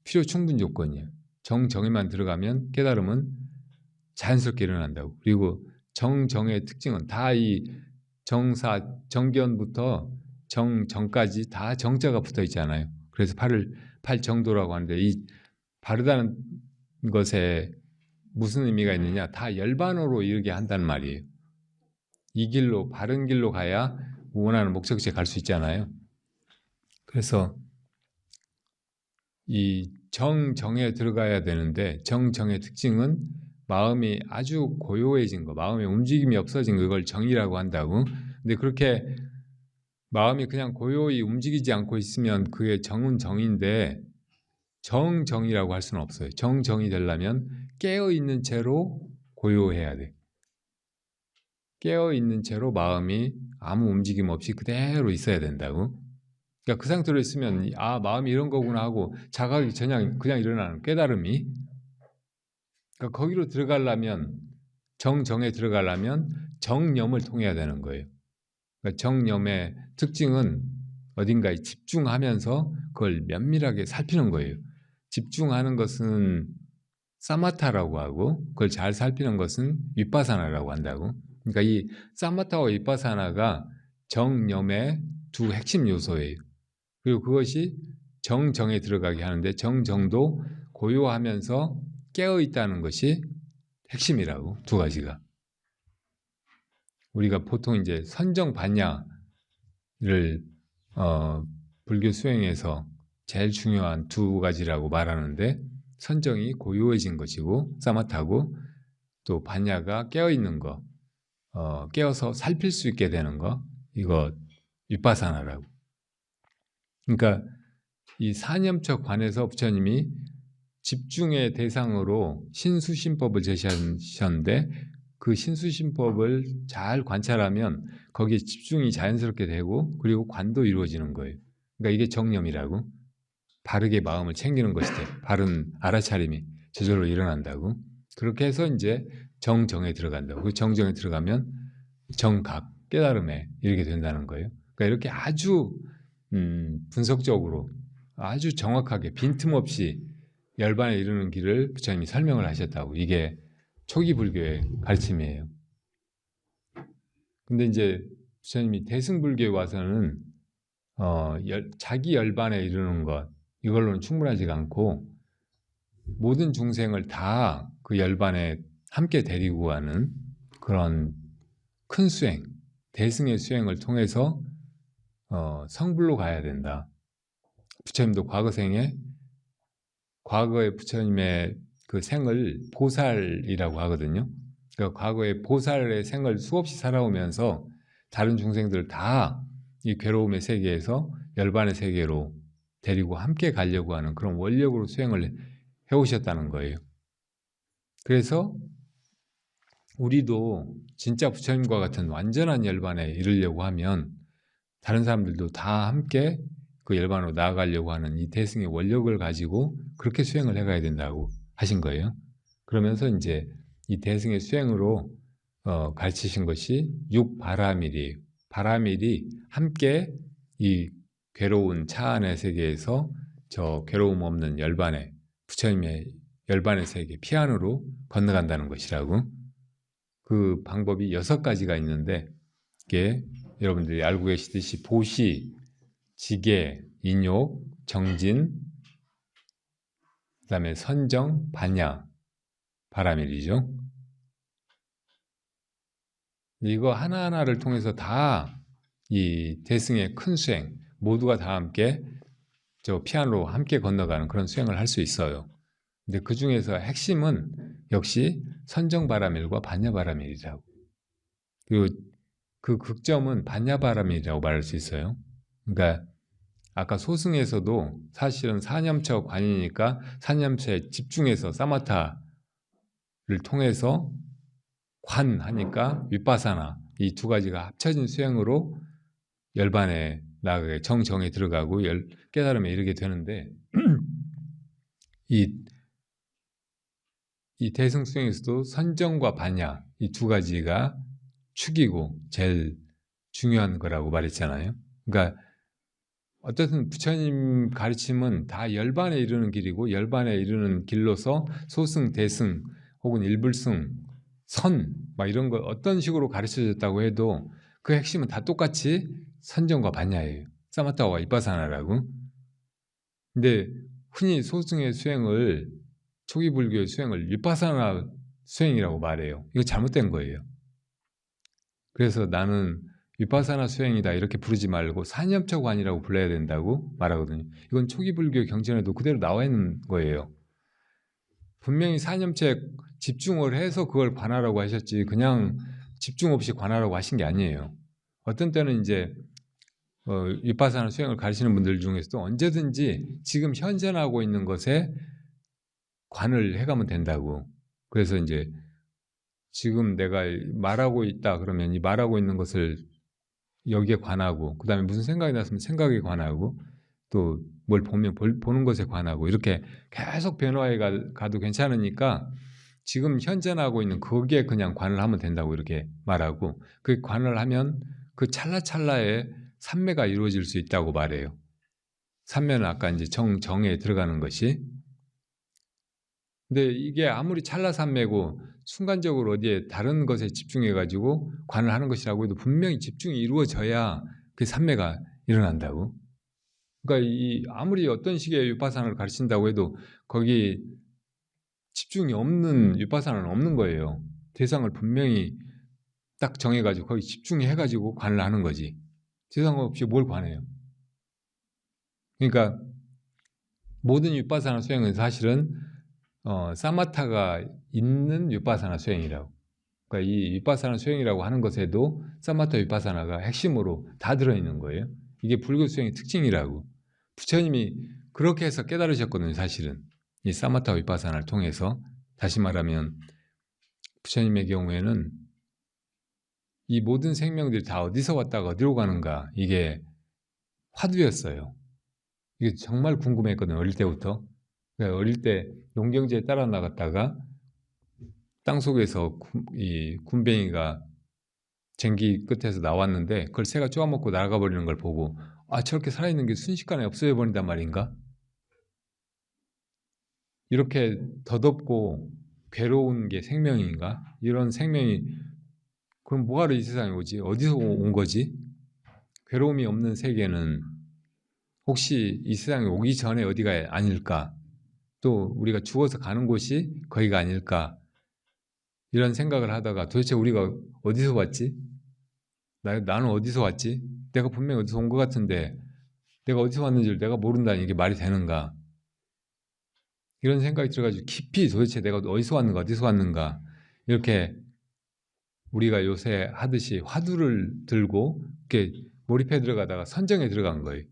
필요 충분 조건이에요. 정정에만 들어가면 깨달음은 자연스럽게 일어난다고. 그리고 정정의 특징은 다 이 정사, 정견부터 정까지 다 정자가 붙어 있잖아요. 그래서 팔정도라고 하는데, 이 바르다는 것에 무슨 의미가 있느냐? 다 열반으로 이르게 한다는 말이에요. 이 길로, 바른 길로 가야 원하는 목적지에 갈 수 있잖아요. 그래서 이 정정에 들어가야 되는데, 정정의 특징은 마음이 아주 고요해진 거, 마음의 움직임이 없어진 거, 이걸 정이라고 한다고. 근데 그렇게 마음이 그냥 고요히 움직이지 않고 있으면 그게 정은 정인데, 정정이라고 할 수는 없어요. 정정이 되려면 깨어있는 채로 고요해야 돼. 깨어있는 채로 마음이 아무 움직임 없이 그대로 있어야 된다고. 그러니까 그 상태로 있으면 마음이 이런 거구나 하고 자각이 그냥 일어나는 깨달음이, 그러니까 거기로 들어가려면, 정정에 들어가려면 정념을 통해야 되는 거예요. 그러니까 정념의 특징은 어딘가에 집중하면서 그걸 면밀하게 살피는 거예요. 집중하는 것은 사마타라고 하고, 그걸 잘 살피는 것은 윗바사나라고 한다고. 그러니까 이 사마타와 윗바사나가 정념의 두 핵심 요소예요. 그리고 그것이 정정에 들어가게 하는데, 정정도 고요하면서 깨어있다는 것이 핵심이라고, 두 가지가. 우리가 보통 이제 선정반야를 불교 수행에서 제일 중요한 두 가지라고 말하는데, 선정이 고요해진 것이고 사마타고, 또 반야가 깨어있는 것, 깨어서 살필 수 있게 되는 거, 이거 윗바사나라고. 그러니까 이 사념처 관에서 부처님이 집중의 대상으로 신수심법을 제시하셨는데, 그 신수심법을 잘 관찰하면 거기에 집중이 자연스럽게 되고, 그리고 관도 이루어지는 거예요. 그러니까 이게 정념이라고. 바르게 마음을 챙기는 것이 돼. 바른 알아차림이 저절로 일어난다고. 그렇게 해서 이제 정정에 들어간다고. 그 정정에 들어가면 정각, 깨달음에 이르게 된다는 거예요. 그러니까 이렇게 아주 분석적으로 아주 정확하게 빈틈없이 열반에 이르는 길을 부처님이 설명을 하셨다고. 이게 초기 불교의 가르침이에요. 근데 이제 부처님이 대승불교에 와서는 자기 열반에 이르는 것, 이걸로는 충분하지가 않고 모든 중생을 다 그 열반에 함께 데리고 가는 그런 큰 수행, 대승의 수행을 통해서 성불로 가야 된다. 부처님도 과거의 부처님의 그 생을 보살이라고 하거든요. 그러니까 과거의 보살의 생을 수없이 살아오면서 다른 중생들 다 이 괴로움의 세계에서 열반의 세계로 데리고 함께 가려고 하는 그런 원력으로 수행을 해오셨다는 거예요. 그래서 우리도 진짜 부처님과 같은 완전한 열반에 이르려고 하면 다른 사람들도 다 함께 그 열반으로 나아가려고 하는 이 대승의 원력을 가지고 그렇게 수행을 해가야 된다고 하신 거예요. 그러면서 이제 이 대승의 수행으로 가르치신 것이 육바라밀이에요. 바라밀이 함께 이 괴로운 차 안의 세계에서 저 괴로움 없는 열반에, 부처님의 열반의 세계 피안으로 건너간다는 것이라고. 그 방법이 6가지가 있는데, 이게 여러분들이 알고 계시듯이 보시, 지계, 인욕, 정진, 그 다음에 선정, 반야, 바라밀이죠. 이거 하나하나를 통해서 다 이 대승의 큰 수행, 모두가 다 함께 저 피안으로 함께 건너가는 그런 수행을 할 수 있어요. 근데 그 중에서 핵심은 역시 선정바라밀과 반야바라밀이라고. 그 극점은 반야바라밀이라고 말할 수 있어요. 그러니까 아까 소승에서도 사실은 사념처 관이니까 사념처에 집중해서 사마타를 통해서 관하니까 윗바사나, 이 2가지가 합쳐진 수행으로 열반에 나아가게 정정에 들어가고 깨달음에 이르게 되는데 이 대승 수행에서도 선정과 반야, 이 2가지가 축이고 제일 중요한 거라고 말했잖아요. 그러니까 어쨌든 부처님 가르침은 다 열반에 이르는 길이고, 열반에 이르는 길로서 소승, 대승 혹은 일불승, 선 막 이런 거 어떤 식으로 가르쳐졌다고 해도 그 핵심은 다 똑같이 선정과 반야예요. 사마타와 윗바사나라고. 근데 흔히 소승의 수행을, 초기 불교의 수행을 윗바사나 수행이라고 말해요. 이거 잘못된 거예요. 그래서 나는 윗바사나 수행이다 이렇게 부르지 말고 사념처 관이라고 불러야 된다고 말하거든요. 이건 초기 불교 경전에도 그대로 나와 있는 거예요. 분명히 사념처에 집중을 해서 그걸 관하라고 하셨지, 그냥 집중 없이 관하라고 하신 게 아니에요. 어떤 때는 이제 윗바사나 수행을 가르치는 분들 중에서도 언제든지 지금 현존하고 있는 것에 관을 해가면 된다고. 그래서 이제 지금 내가 말하고 있다 그러면 이 말하고 있는 것을 여기에 관하고, 그 다음에 무슨 생각이 났으면 생각에 관하고, 또 뭘 보면 보는 것에 관하고, 이렇게 계속 변화해 가도 괜찮으니까 지금 현존하고 있는 거기에 그냥 관을 하면 된다고 이렇게 말하고, 그 관을 하면 그 찰나찰나에 삼매가 이루어질 수 있다고 말해요. 삼매는 아까 이제 정에 들어가는 것이. 근데 이게 아무리 찰나삼매고 순간적으로 어디에 다른 것에 집중해가지고 관을 하는 것이라고 해도 분명히 집중이 이루어져야 그 삼매가 일어난다고. 그러니까 아무리 어떤 식의 윗바사나를 가르친다고 해도 거기 집중이 없는 윗바사나는 없는 거예요. 대상을 분명히 딱 정해가지고 거기 집중해가지고 관을 하는 거지. 대상 없이 뭘 관해요. 그러니까 모든 윗바사나 수행은 사실은 사마타가 있는 윗바사나 수행이라고. 그러니까 이 위파사나 수행이라고 하는 것에도 사마타 위파사나가 핵심으로 다 들어있는 거예요. 이게 불교 수행의 특징이라고. 부처님이 그렇게 해서 깨달으셨거든요. 사실은 이 사마타 위파사나를 통해서. 다시 말하면 부처님의 경우에는 이 모든 생명들이 다 어디서 왔다가 어디로 가는가, 이게 화두였어요. 이게 정말 궁금했거든요. 어릴 때부터. 그러니까 어릴 때 농경지에 따라 나갔다가 땅속에서 이 군뱅이가 쟁기 끝에서 나왔는데 그걸 새가 쪼아먹고 날아가 버리는 걸 보고, 아, 저렇게 살아있는 게 순식간에 없어져 버린단 말인가? 이렇게 더덥고 괴로운 게 생명인가? 이런 생명이 그럼 뭐하러 이 세상에 오지? 어디서 온 거지? 괴로움이 없는 세계는 혹시 이 세상에 오기 전에 어디가 아닐까? 또 우리가 죽어서 가는 곳이 거기가 아닐까? 이런 생각을 하다가 도대체 우리가 어디서 왔지? 나는 어디서 왔지? 내가 분명히 어디서 온 것 같은데 내가 어디서 왔는지를 내가 모른다니 이게 말이 되는가? 이런 생각이 들어가지고 깊이 도대체 내가 어디서 왔는가 이렇게 우리가 요새 하듯이 화두를 들고 이렇게 몰입해 들어가다가 선정에 들어간 거예요.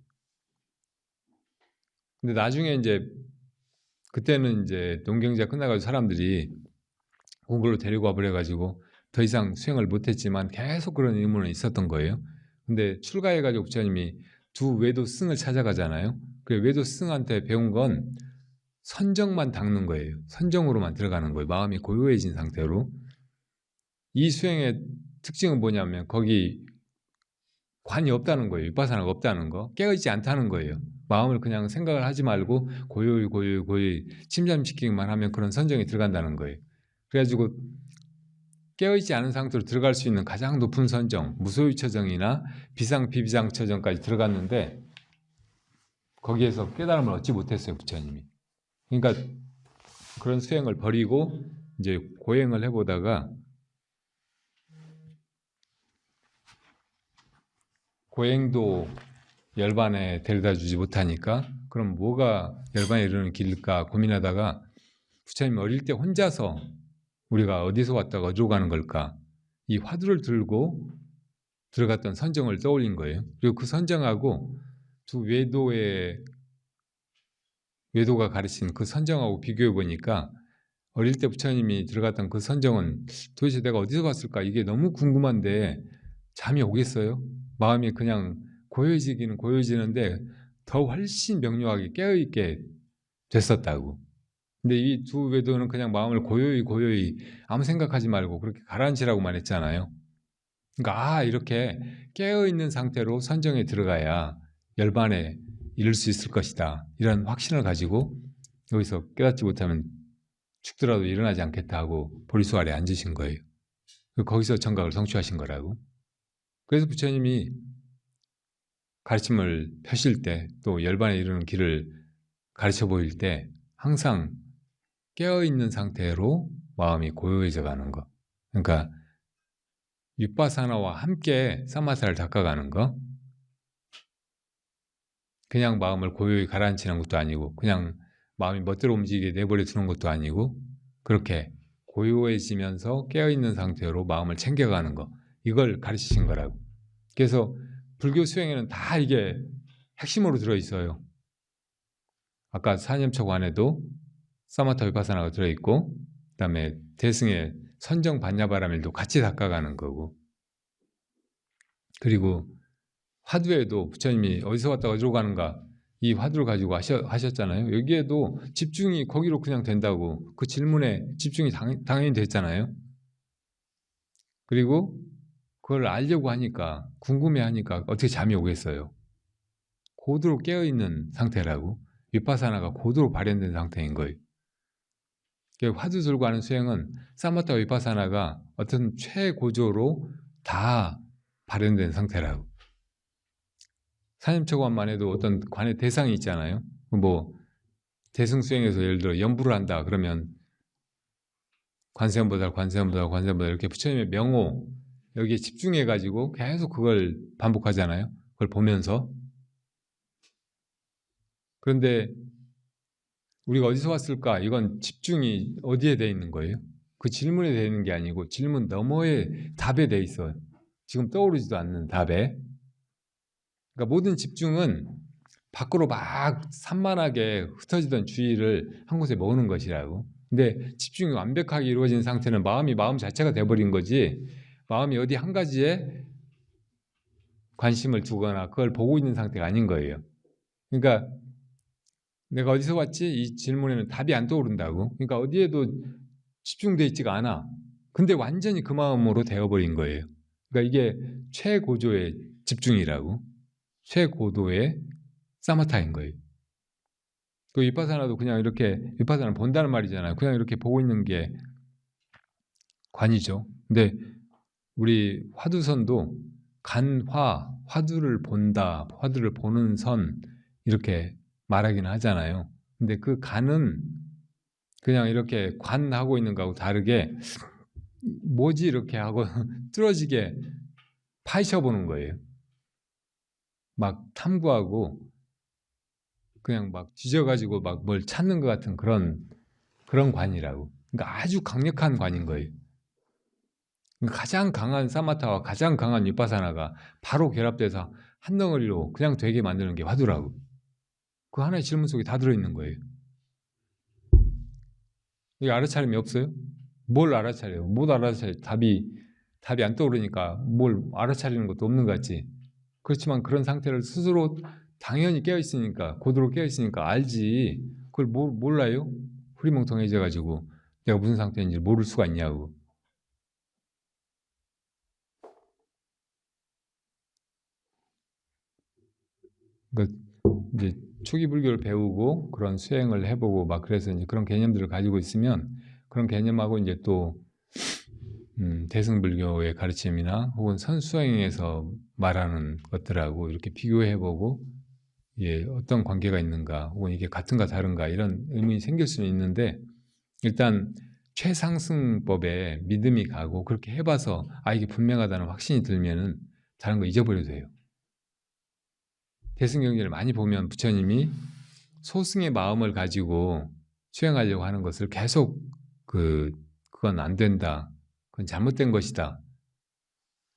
근데 나중에 이제 그때는 이제 농경지가 끝나가지고 사람들이 공부로 데리고 와버려가지고 더 이상 수행을 못했지만 계속 그런 의문은 있었던 거예요. 근데 출가해가지고 부처님이 두 외도 스승을 찾아가잖아요. 그 외도 스승한테 배운 건 선정만 닦는 거예요. 선정으로만 들어가는 거예요. 마음이 고요해진 상태로. 이 수행의 특징은 뭐냐면 거기 관이 없다는 거예요. 위파사나가 없다는 거. 깨어있지 않다는 거예요. 마음을 그냥 생각을 하지 말고 고요히 침잠시키기만 하면 그런 선정에 들어간다는 거예요. 그래가지고 깨어있지 않은 상태로 들어갈 수 있는 가장 높은 선정, 무소유처정이나 비상비비상처정까지 들어갔는데 거기에서 깨달음을 얻지 못했어요. 부처님이. 그러니까 그런 수행을 버리고 이제 고행을 해보다가 고행도 열반에 데려다 주지 못하니까 그럼 뭐가 열반에 이르는 길일까 고민하다가 부처님 어릴 때 혼자서 우리가 어디서 왔다가 어디로 가는 걸까, 이 화두를 들고 들어갔던 선정을 떠올린 거예요. 그리고 그 선정하고 두 외도가 가르친 그 선정하고 비교해 보니까 어릴 때 부처님이 들어갔던 그 선정은 도대체 내가 어디서 왔을까, 이게 너무 궁금한데 잠이 오겠어요? 마음이 그냥 고요해지기는 고요해지는데 더 훨씬 명료하게 깨어있게 됐었다고. 근데 이 두 외도는 그냥 마음을 고요히 아무 생각하지 말고 그렇게 가라앉히라고만 했잖아요. 그러니까 이렇게 깨어있는 상태로 선정에 들어가야 열반에 이룰 수 있을 것이다, 이런 확신을 가지고 여기서 깨닫지 못하면 죽더라도 일어나지 않겠다 하고 보리수 아래 앉으신 거예요. 거기서 정각을 성취하신 거라고. 그래서 부처님이 가르침을 펴실 때 또 열반에 이르는 길을 가르쳐 보일 때 항상 깨어있는 상태로 마음이 고요해져 가는 거. 그러니까 위파사나와 함께 사마사를 닦아가는 거. 그냥 마음을 고요히 가라앉히는 것도 아니고 그냥 마음이 멋대로 움직이게 내버려 두는 것도 아니고 그렇게 고요해지면서 깨어있는 상태로 마음을 챙겨가는 거. 이걸 가르치신 거라고. 그래서 불교 수행에는 다 이게 핵심으로 들어있어요. 아까 사념처관에도 사마타 위파사나가 들어있고 그 다음에 대승의 선정 반야바라밀도 같이 닦아가는 거고, 그리고 화두에도 부처님이 어디서 왔다가 어디로 가는가 이 화두를 가지고 하셨잖아요. 여기에도 집중이 거기로 그냥 된다고, 그 질문에 집중이 당연히 됐잖아요. 그리고 그걸 알려고 하니까 궁금해하니까 어떻게 잠이 오겠어요. 고도로 깨어있는 상태라고. 위파사나가 고도로 발현된 상태인 거예요. 화두 들고 하는 수행은 사마타 위파사나가 어떤 최고조로 다 발현된 상태라고. 사념처관만 해도 어떤 관의 대상이 있잖아요. 뭐 대승수행에서 예를 들어 연부를 한다 그러면 관세음보살 이렇게 부처님의 명호 여기에 집중해가지고 계속 그걸 반복하잖아요. 그걸 보면서. 그런데 우리가 어디서 왔을까? 이건 집중이 어디에 돼 있는 거예요? 그 질문에 되는 게 아니고 질문 너머의 답에 돼 있어요. 지금 떠오르지도 않는 답에. 그러니까 모든 집중은 밖으로 막 산만하게 흩어지던 주의를 한 곳에 모으는 것이라고. 근데 집중이 완벽하게 이루어진 상태는 마음이 마음 자체가 돼버린 거지, 마음이 어디 한 가지에 관심을 두거나 그걸 보고 있는 상태가 아닌 거예요. 그러니까 내가 어디서 왔지? 이 질문에는 답이 안 떠오른다고. 그러니까 어디에도 집중돼 있지가 않아. 근데 완전히 그 마음으로 되어버린 거예요. 그러니까 이게 최고조의 집중이라고. 최고도의 사마타인 거예요. 그 위파사나도 그냥 이렇게, 위파사나를 본다는 말이잖아요. 그냥 이렇게 보고 있는 게 관이죠. 근데 우리 화두선도 간화, 화두를 본다, 화두를 보는 선 이렇게 말하기는 하잖아요. 근데 그 간은 그냥 이렇게 관하고 있는 거하고 다르게 뭐지 이렇게 하고 뚫어지게 파헤쳐보는 거예요. 막 탐구하고 그냥 막 뒤져가지고 막 뭘 찾는 것 같은 그런 관이라고. 그러니까 아주 강력한 관인 거예요. 그러니까 가장 강한 사마타와 가장 강한 위파사나가 바로 결합돼서 한 덩어리로 그냥 되게 만드는 게 화두라고. 그 하나의 질문 속에 다 들어있는 거예요. 이게 알아차림이 없어요? 뭘 알아차려요? 못 알아차려요. 답이 안 떠오르니까 뭘 알아차리는 것도 없는 것 같지. 그렇지만 그런 상태를 스스로 당연히 깨어있으니까, 고도로 깨어있으니까 알지. 그걸 몰라요? 흐리멍텅해져가지고 내가 무슨 상태인지 모를 수가 있냐고. 그러니까 이제 초기 불교를 배우고 그런 수행을 해보고 막 그래서 이제 그런 개념들을 가지고 있으면 그런 개념하고 이제 또 대승불교의 가르침이나 혹은 선수행에서 말하는 것들하고 이렇게 비교해보고, 예, 어떤 관계가 있는가, 혹은 이게 같은가 다른가 이런 의문이 생길 수는 있는데, 일단 최상승법에 믿음이 가고 그렇게 해봐서 이게 분명하다는 확신이 들면은 다른 거 잊어버려도 돼요. 대승경전을 많이 보면 부처님이 소승의 마음을 가지고 수행하려고 하는 것을 계속 그건 안 된다, 그건 잘못된 것이다,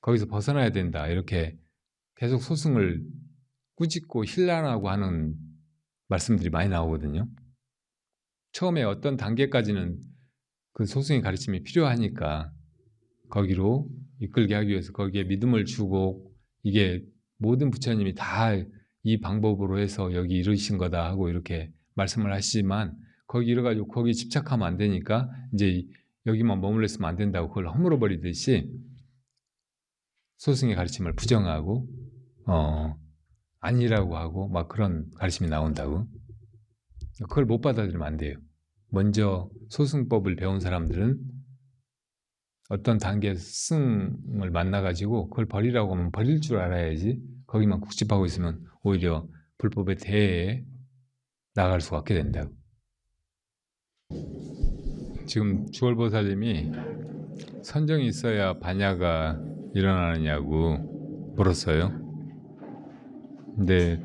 거기서 벗어나야 된다, 이렇게 계속 소승을 꾸짖고 힐난하고 하는 말씀들이 많이 나오거든요. 처음에 어떤 단계까지는 그 소승의 가르침이 필요하니까 거기로 이끌게 하기 위해서 거기에 믿음을 주고, 이게 모든 부처님이 다 이 방법으로 해서 여기 이르신 거다 하고 이렇게 말씀을 하시지만, 거기 이래가지고 거기 집착하면 안 되니까 이제 여기만 머물러 있으면 안 된다고 그걸 허물어 버리듯이 소승의 가르침을 부정하고 아니라고 하고 막 그런 가르침이 나온다고. 그걸 못 받아들이면 안 돼요. 먼저 소승법을 배운 사람들은 어떤 단계에서 스승을 만나가지고 그걸 버리라고 하면 버릴 줄 알아야지, 거기만 국집하고 있으면 오히려 불법의 대해에 나갈 수가 없게 된다고. 지금 주월보살님이 선정이 있어야 반야가 일어나느냐고 물었어요. 근데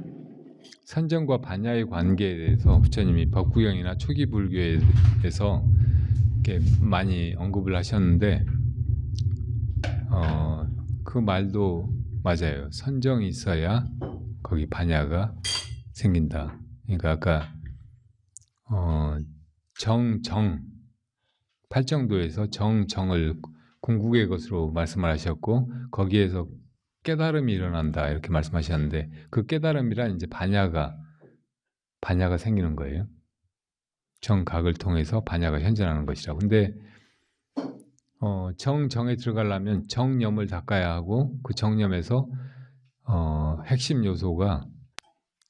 선정과 반야의 관계에 대해서 부처님이 법구경이나 초기 불교에서 이렇게 많이 언급을 하셨는데, 그 말도 맞아요. 선정이 있어야 거기 반야가 생긴다. 그러니까 아까 팔정도에서 정을 궁극의 것으로 말씀을 하셨고, 거기에서 깨달음이 일어난다 이렇게 말씀하셨는데, 그 깨달음이란 이제 반야가 생기는 거예요. 정각을 통해서 반야가 현존하는 것이라고. 근데 정에 들어가려면 정념을 닦아야 하고, 그 정념에서 핵심 요소가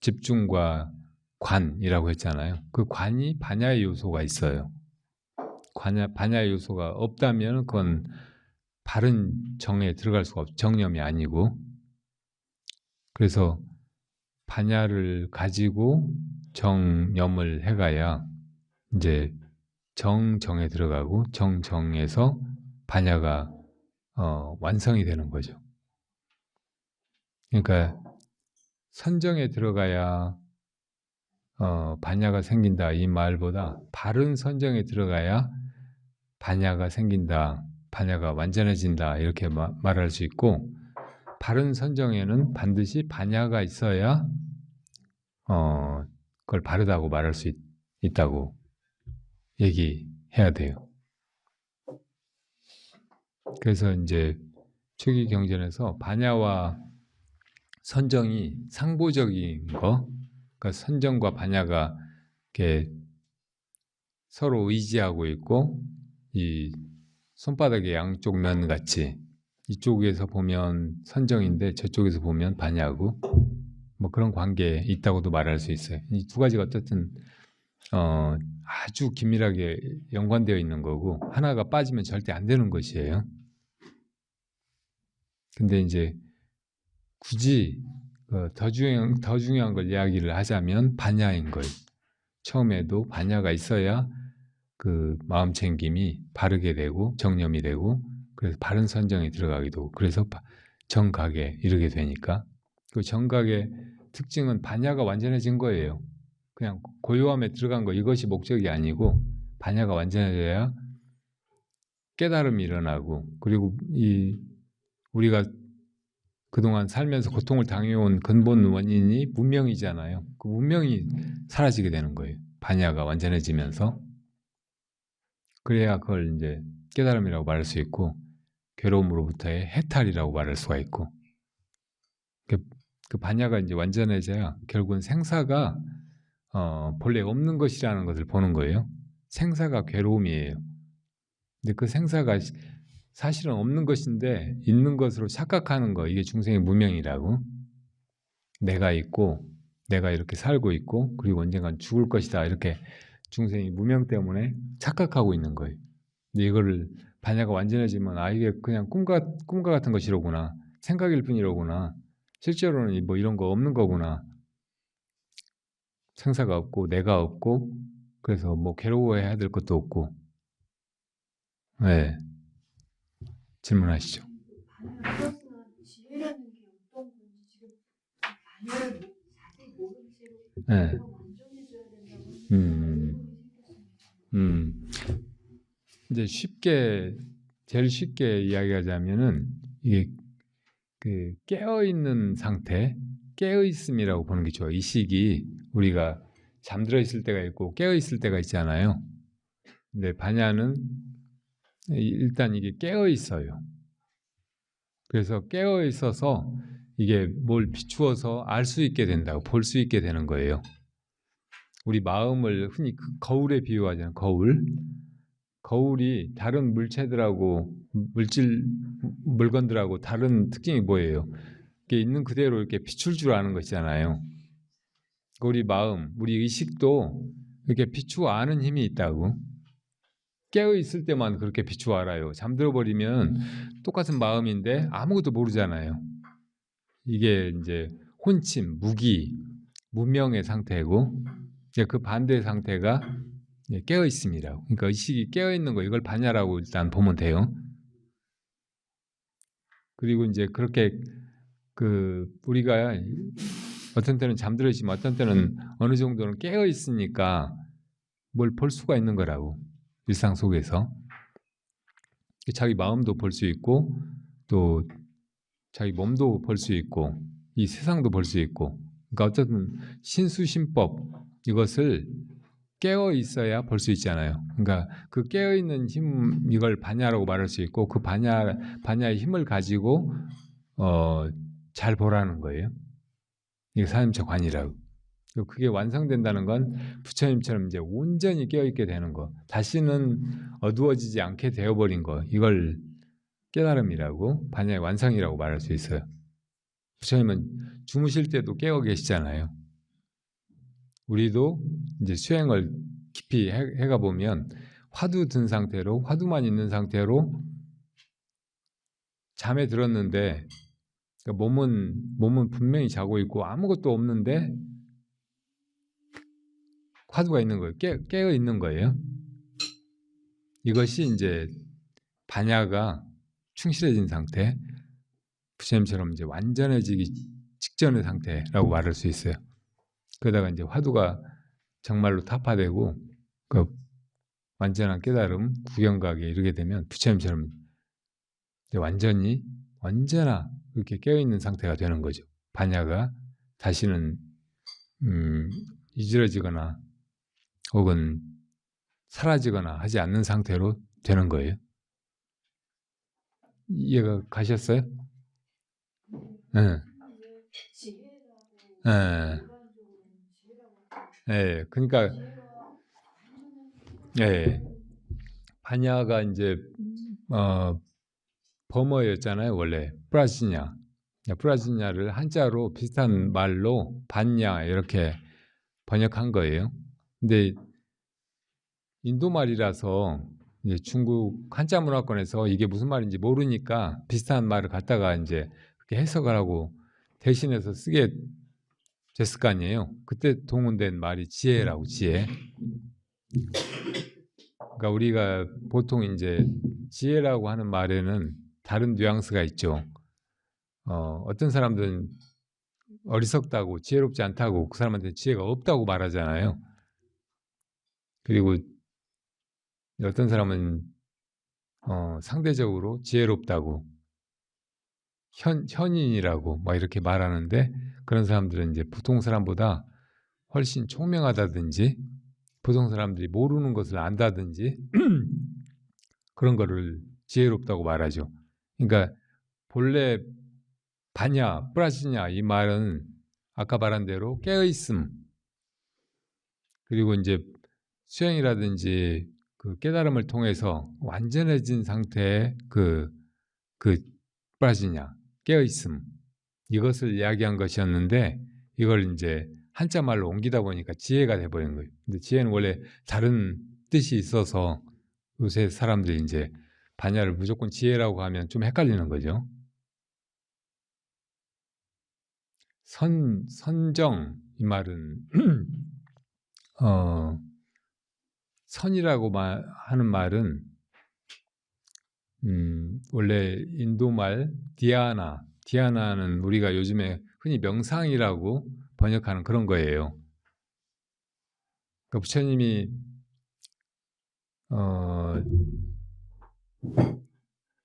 집중과 관이라고 했잖아요. 그 관이 반야의 요소가 있어요. 반야의 요소가 없다면 그건 바른 정에 들어갈 수가 없죠. 정념이 아니고. 그래서 반야를 가지고 정념을 해가야 이제 정에 들어가고, 정에서 반야가 완성이 되는 거죠. 그러니까 선정에 들어가야 반야가 생긴다 이 말보다 바른 선정에 들어가야 반야가 생긴다, 반야가 완전해진다 이렇게 말할 수 있고, 바른 선정에는 반드시 반야가 있어야 그걸 바르다고 말할 수 있다고 얘기해야 돼요. 그래서 이제 초기 경전에서 반야와 선정이 상보적인 거, 그러니까 선정과 반야가 이렇게 서로 의지하고 있고, 이 손바닥의 양쪽 면 같이 이쪽에서 보면 선정인데 저쪽에서 보면 반야고, 뭐 그런 관계에 있다고도 말할 수 있어요. 이 두 가지가 어쨌든 아주 긴밀하게 연관되어 있는 거고, 하나가 빠지면 절대 안 되는 것이에요. 근데 이제 굳이 더 중요한 걸 이야기를 하자면 반야인 거예요. 처음에도 반야가 있어야 그 마음 챙김이 바르게 되고 정념이 되고, 그래서 바른 선정에 들어가기도 하고, 그래서 정각에 이르게 되니까, 그 정각의 특징은 반야가 완전해진 거예요. 그냥 고요함에 들어간 거, 이것이 목적이 아니고 반야가 완전해져야 깨달음이 일어나고, 그리고 우리가 그동안 살면서 고통을 당해온 근본 원인이 문명이잖아요. 그 문명이 사라지게 되는 거예요. 반야가 완전해지면서. 그래야 그걸 이제 깨달음이라고 말할 수 있고, 괴로움으로부터의 해탈이라고 말할 수가 있고, 그 반야가 이제 완전해져야 결국은 생사가 본래 없는 것이라는 것을 보는 거예요. 생사가 괴로움이에요. 근데 그 생사가 사실은 없는 것인데 있는 것으로 착각하는 거, 이게 중생의 무명이라고. 내가 있고 내가 이렇게 살고 있고 그리고 언젠간 죽을 것이다, 이렇게 중생이 무명 때문에 착각하고 있는 거예요. 근데 이거를 반야가 완전해지면 이게 그냥 꿈과 같은 것이로구나, 생각일 뿐이로구나, 실제로는 뭐 이런 거 없는 거구나, 생사가 없고 내가 없고, 그래서 뭐 괴로워해야 될 것도 없고. 네, 질문하시죠. 지혜라는 게 어떤 건지 지금 반야를 자세히 모른 채로 네. 완전해져야 된다고 이제 제일 쉽게 이야기하자면은 이게 그 깨어 있는 상태, 깨어 있음이라고 보는 게 좋아요. 이 시기 우리가 잠들어 있을 때가 있고 깨어 있을 때가 있잖아요. 근데 반야는 일단 이게 깨어 있어요. 그래서 깨어 있어서 이게 뭘 비추어서 알 수 있게 된다고, 볼 수 있게 되는 거예요. 우리 마음을 흔히 거울에 비유하잖아요. 거울이 다른 물체들하고 물건들하고 다른 특징이 뭐예요? 이게 있는 그대로 이렇게 비출 줄 아는 것이잖아요. 우리 마음, 우리 의식도 이렇게 비추어 아는 힘이 있다고. 깨어 있을 때만 그렇게 비추어 알아요. 잠들어 버리면 똑같은 마음인데 아무것도 모르잖아요. 이게 이제 혼침, 무기, 무명의 상태고, 이제 그 반대 상태가 깨어 있음이라고. 그러니까 의식이 깨어 있는 거, 이걸 반야라고 일단 보면 돼요. 그리고 이제 그렇게 우리가 어떤 때는 잠들어 있지만 어떤 때는 어느 정도는 깨어 있으니까 뭘 볼 수가 있는 거라고. 일상 속에서 자기 마음도 볼 수 있고 또 자기 몸도 볼 수 있고 이 세상도 볼 수 있고, 그러니까 어쨌든 신수신법, 이것을 깨어 있어야 볼 수 있잖아요. 그러니까 그 깨어 있는 힘, 이걸 반야라고 말할 수 있고, 그 반야의 힘을 가지고 잘 보라는 거예요. 이게 사임처 관이라고. 그게 완성된다는 건 부처님처럼 이제 온전히 깨어 있게 되는 거, 다시는 어두워지지 않게 되어버린 거, 이걸 깨달음이라고, 반야의 완성이라고 말할 수 있어요. 부처님은 주무실 때도 깨어 계시잖아요. 우리도 이제 수행을 깊이 해가 보면 화두 든 상태로, 화두만 있는 상태로 잠에 들었는데, 그러니까 몸은 분명히 자고 있고 아무것도 없는데 화두가 있는 거예요. 깨어 있는 거예요. 이것이 이제 반야가 충실해진 상태, 부처님처럼 이제 완전해지기 직전의 상태라고 말할 수 있어요. 그러다가 이제 화두가 정말로 타파되고 완전한 깨달음, 구경각에 이르게 되면 부처님처럼 이제 완전히 언제나 그렇게 깨어있는 상태가 되는 거죠. 반야가 다시는 이지러지거나 혹은 사라지거나 하지 않는 상태로 되는 거예요. 이해가 가셨어요? 네. 지혜라고 네. 일반적으로는 지혜라고 네. 그러니까 지혜가 네. 반야가 이제 범어였잖아요. 원래 프라지냐. 프라지냐를 한자로 비슷한 말로 반야 이렇게 번역한 거예요. 근데 인도 말이라서 이제 중국 한자 문화권에서 이게 무슨 말인지 모르니까 비슷한 말을 갖다가 이제 그렇게 해석을 하고 대신해서 쓰게 됐을 거 아니에요. 그때 동원된 말이 지혜라고 지혜. 그러니까 우리가 보통 이제 지혜라고 하는 말에는 다른 뉘앙스가 있죠. 어떤 사람들은 어리석다고 지혜롭지 않다고 그 사람한테 지혜가 없다고 말하잖아요. 그리고 어떤 사람은 상대적으로 지혜롭다고 현인이라고 막 이렇게 말하는데 그런 사람들은 이제 보통 사람보다 훨씬 총명하다든지 보통 사람들이 모르는 것을 안다든지 그런 거를 지혜롭다고 말하죠. 그러니까 본래 바냐, 프라시냐 이 말은 아까 말한 대로 깨어있음 그리고 이제 수행이라든지 그 깨달음을 통해서 완전해진 상태의 그 프라시냐, 깨어있음 이것을 이야기한 것이었는데 이걸 이제 한자 말로 옮기다 보니까 지혜가 돼버린 거예요. 근데 지혜는 원래 다른 뜻이 있어서 요새 사람들이 이제 반야를 무조건 지혜라고 하면 좀 헷갈리는 거죠. 선정 이 말은 선이라고 하는 말은 원래 인도말 디아나는 우리가 요즘에 흔히 명상이라고 번역하는 그런 거예요. 그러니까 부처님이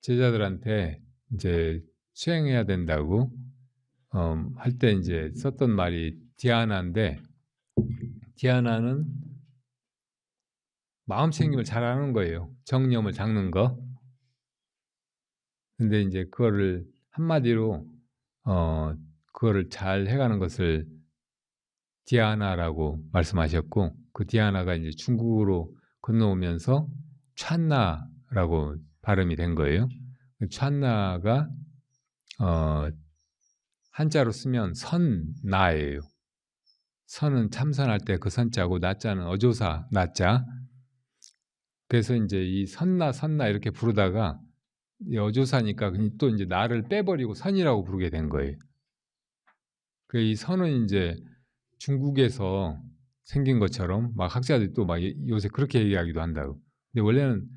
제자들한테 이제 수행해야 된다고 할 때 이제 썼던 말이 디아나인데 디아나는 마음 챙김을 잘하는 거예요. 정념을 닦는 거. 근데 이제 그거를 한마디로 그거를 잘 해가는 것을 디아나라고 말씀하셨고 그 디아나가 이제 중국어로 건너오면서 찬나라고 발음이 된 거예요. 찬나가 한자로 쓰면 선나예요. 선은 참선할 때 그 선자고 나자는 어조사 나자. 그래서 이제 이 선나 이렇게 부르다가 이 어조사니까 또 이제 나를 빼버리고 선이라고 부르게 된 거예요. 그 이 선은 이제 중국에서 생긴 것처럼 막 학자들이 또 막 요새 그렇게 얘기하기도 한다고. 근데 원래는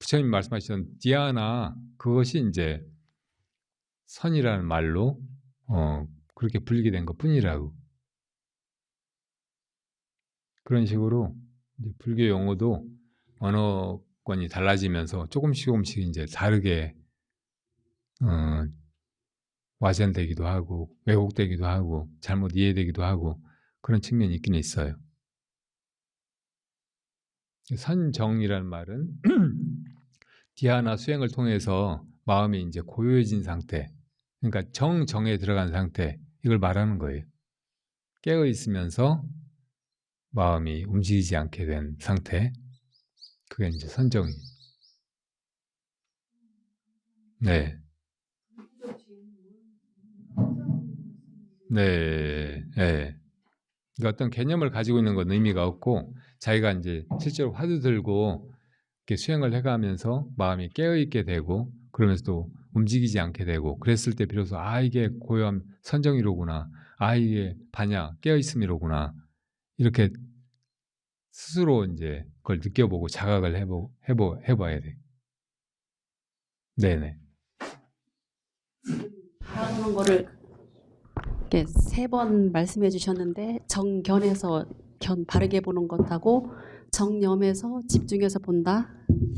부처님 말씀하시던 디아나 그것이 이제 선이라는 말로 그렇게 불리게 된 것뿐이라고. 그런 식으로 이제 불교 용어도 언어권이 달라지면서 조금씩 이제 다르게 와전되기도 하고 왜곡되기도 하고 잘못 이해되기도 하고 그런 측면이 있긴 있어요. 선정이라는 말은 디아나 수행을 통해서 마음이 이제 고요해진 상태, 그러니까 정에 들어간 상태 이걸 말하는 거예요. 깨어 있으면서 마음이 움직이지 않게 된 상태, 그게 이제 선정이에요. 네. 네, 네. 그러니까 어떤 개념을 가지고 있는 건 의미가 없고 자기가 이제 실제로 화두 들고 이렇게 수행을 해가면서 마음이 깨어 있게 되고 그러면서도 움직이지 않게 되고 그랬을 때 비로소 이게 고요함 선정이로구나, 이게 반야 깨어 있음이로구나 이렇게 스스로 이제 그걸 느껴보고 자각을 해봐야 돼. 네네. 바라보는 거를 이렇게 3번 말씀해 주셨는데 정견에서 바르게 보는 것하고 정념에서 집중해서 본다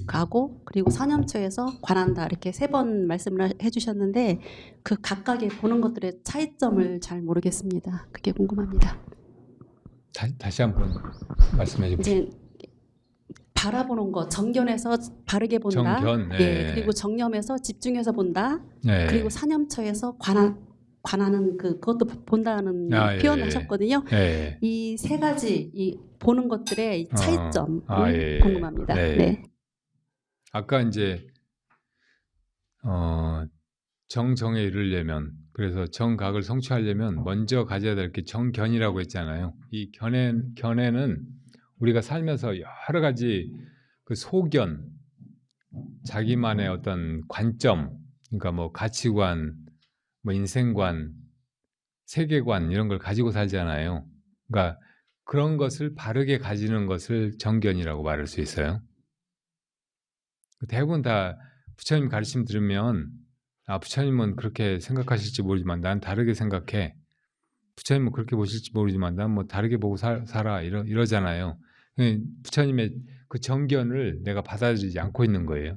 가고 그리고 사념처에서 관한다 이렇게 3번 말씀을 해주셨는데 그 각각의 보는 것들의 차이점을 잘 모르겠습니다. 그게 궁금합니다. 다시 한번 말씀해 주십시오. 이제 바라보는 것 정견에서 바르게 본다. 정견. 예, 그리고 정념에서 집중해서 본다. 네. 그리고 사념처에서 관하는 그것도 본다는 아, 예, 표현을 예. 하셨거든요. 예. 이 3가지 이 보는 것들의 이 차이점을 예. 궁금합니다. 네. 네. 아까 이제 정정에 이르려면 그래서 정각을 성취하려면 먼저 가져야 될 게 정견이라고 했잖아요. 이 견해는 우리가 살면서 여러 가지 그 소견, 자기만의 어떤 관점, 그러니까 뭐 가치관, 뭐 인생관, 세계관 이런 걸 가지고 살잖아요. 그러니까 그런 것을 바르게 가지는 것을 정견이라고 말할 수 있어요. 대부분 다 부처님 가르침 들으면 부처님은 그렇게 생각하실지 모르지만 난 다르게 생각해. 부처님은 그렇게 보실지 모르지만 난 뭐 다르게 보고 살아 이러잖아요. 부처님의 그 정견을 내가 받아들이지 않고 있는 거예요.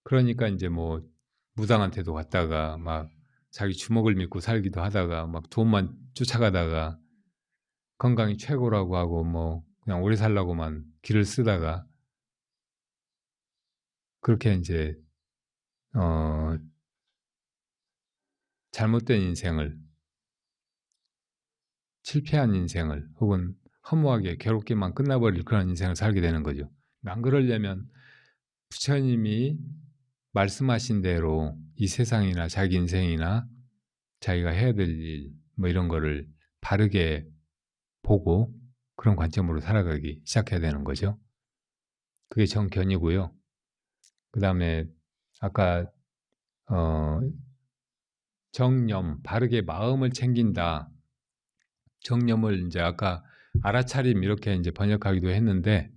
그러니까 이제 뭐 무당한 태도 갔다가 막 자기 주먹을 믿고 살기도 하다가 막 돈만 쫓아가다가 건강이 최고라고 하고 뭐 그냥 오래 살라고만 길을 쓰다가 그렇게 이제 잘못된 인생을 실패한 인생을 혹은 허무하게 괴롭게만 끝나버릴 그런 인생을 살게 되는 거죠. 안 그러려면 부처님이 말씀하신 대로 이 세상이나 자기 인생이나 자기가 해야 될 일 뭐 이런 거를 바르게 보고 그런 관점으로 살아가기 시작해야 되는 거죠. 그게 정견이고요. 그 다음에 아까 정념, 바르게 마음을 챙긴다. 정념을 이제 아까 알아차림 이렇게 이제 번역하기도 했는데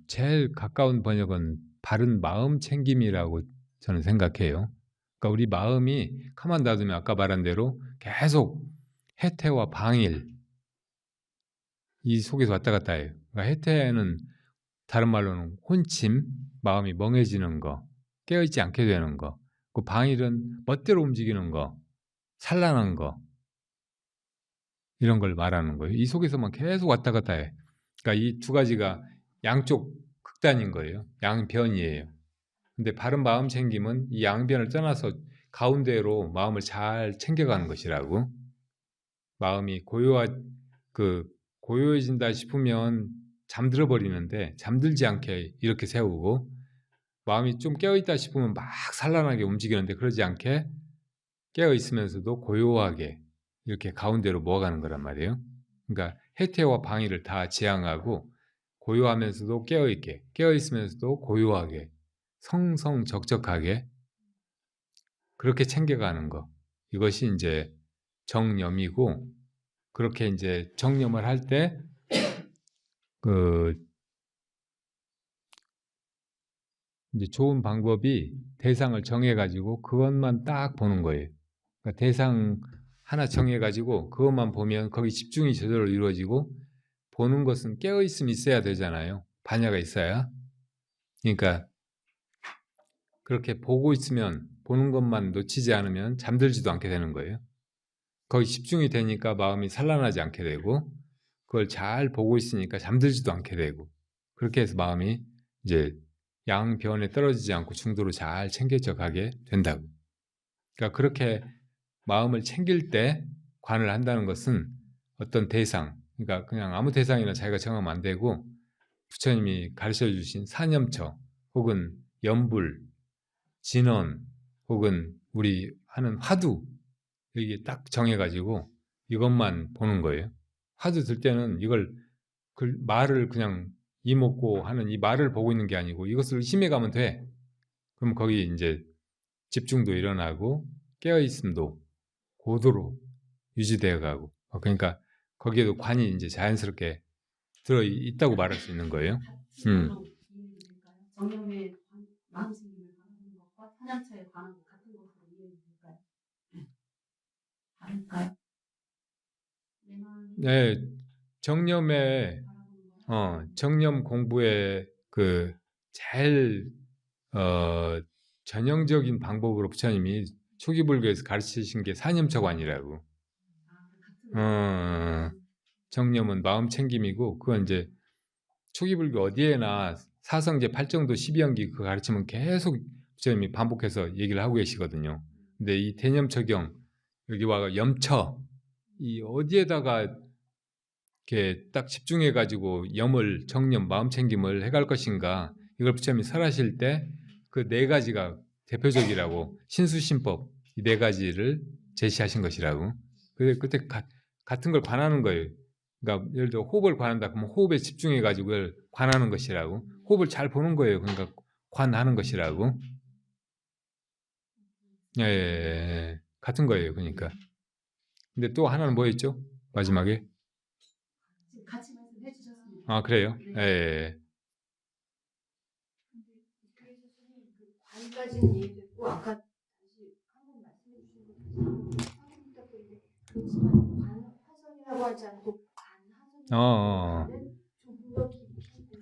제일 가까운 번역은 바른 마음 챙김이라고 저는 생각해요. 그러니까 우리 마음이 가만 놔두면 아까 말한 대로 계속 해태와 방일 이 속에서 왔다 갔다 해요. 그러니까 해태는 다른 말로는 혼침, 마음이 멍해지는 거, 깨어있지 않게 되는 거. 그 방일은 멋대로 움직이는 거, 산란한 거 이런 걸 말하는 거예요. 이 속에서만 계속 왔다 갔다 해. 그러니까 이 두 가지가 양쪽 극단인 거예요. 양변이에요. 근데 바른 마음 챙김은 이 양변을 떠나서 가운데로 마음을 잘 챙겨가는 것이라고. 마음이 고요해진다 싶으면 잠들어 버리는데 잠들지 않게 이렇게 세우고 마음이 좀 깨어있다 싶으면 막 산란하게 움직이는데 그러지 않게 깨어있으면서도 고요하게 이렇게 가운데로 모아가는 거란 말이에요. 그러니까 해태와 방위를 다 지향하고 고요하면서도 깨어있게 깨어있으면서도 고요하게 성성적적하게 그렇게 챙겨가는 거. 이것이 이제 정념이고 그렇게 이제 정념을 할 때 이제 좋은 방법이 대상을 정해가지고 그것만 딱 보는 거예요. 그러니까 대상 하나 정해가지고 그것만 보면 거기 집중이 제대로 이루어지고 보는 것은 깨어있음이 있어야 되잖아요. 반야가 있어야. 그러니까 그렇게 보고 있으면 보는 것만 놓치지 않으면 잠들지도 않게 되는 거예요. 거기 집중이 되니까 마음이 산란하지 않게 되고 그걸 잘 보고 있으니까 잠들지도 않게 되고 그렇게 해서 마음이 이제 양변에 떨어지지 않고 중도로 잘 챙겨져 가게 된다고. 그러니까 그렇게 마음을 챙길 때 관을 한다는 것은 어떤 대상, 그러니까 그냥 아무 대상이나 자기가 정하면 안 되고 부처님이 가르쳐 주신 사념처 혹은 염불, 진원 혹은 우리 하는 화두 이게 딱 정해가지고 이것만 보는 거예요. 화두 들 때는 이걸 말을 그냥 이먹고 하는 이 말을 보고 있는 게 아니고 이것을 심해가면 돼. 그럼 거기 이제 집중도 일어나고 깨어있음도 고도로 유지되어 가고 그러니까 거기에도 관이 이제 자연스럽게 들어 있다고 말할 수 있는 거예요. 정념의 마음 챙김을 바라는 것과 사념처에 관한 것 같은 것으로 이해될까요? 다를까요? 내 마음이 네, 정념에 바라보는 정념 공부의 그 제일 전형적인 방법으로 부처님이 초기 불교에서 가르치신 게 사념처관이라고. 정념은 마음 챙김이고, 그건 이제 초기 불교 어디에나 사성제 8정도 12연기 그 가르치면 계속 부처님이 반복해서 얘기를 하고 계시거든요. 근데 이 대념처경 여기와 염처 이 어디에다가 이렇게 딱 집중해가지고 염을 정념 마음 챙김을 해갈 것인가, 이걸 부처님이 설하실 때 그 네 가지가 대표적이라고, 신수신법 이 네 가지를 제시하신 것이라고. 그때 같은 걸 관하는 거예요. 그러니까 예를 들어 호흡을 관한다 그러면 호흡에 집중해가지고 그걸 관하는 것이라고. 호흡을 잘 보는 거예요. 그러니까 관하는 것이라고. 예, 같은 거예요. 그러니까. 근데 또 하나는 뭐였죠? 마지막에? 지금 같이 말씀해 주셨습니다. 아, 그래요? 예. 네. 근데 그래서 선생님 그 관까지는 이해됐고 아까 다시 한번 말씀해 주신 거 다시 한번 딱 보는데 그렇지만 관화선이라고 하지 않고 관하선이라는 좀더 깊이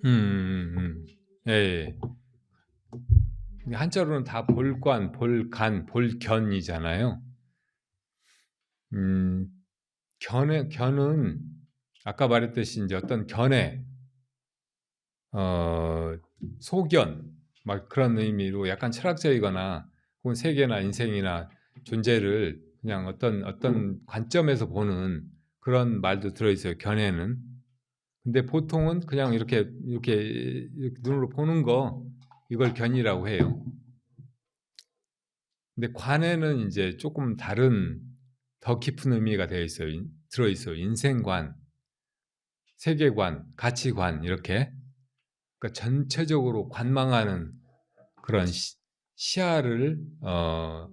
예. 한자로는 다 볼관, 볼간, 볼견이잖아요. 견은 아까 말했듯이 이제 어떤 견해, 소견, 막 그런 의미로 약간 철학적이거나 혹은 세계나 인생이나 존재를 그냥 어떤 관점에서 보는 그런 말도 들어있어요. 견해는. 근데 보통은 그냥 이렇게 눈으로 보는 거, 이걸 견이라고 해요. 근데 관에는 이제 조금 다른 더 깊은 의미가 들어있어요. 인생관, 세계관, 가치관 이렇게. 그러니까 전체적으로 관망하는 그런 시야를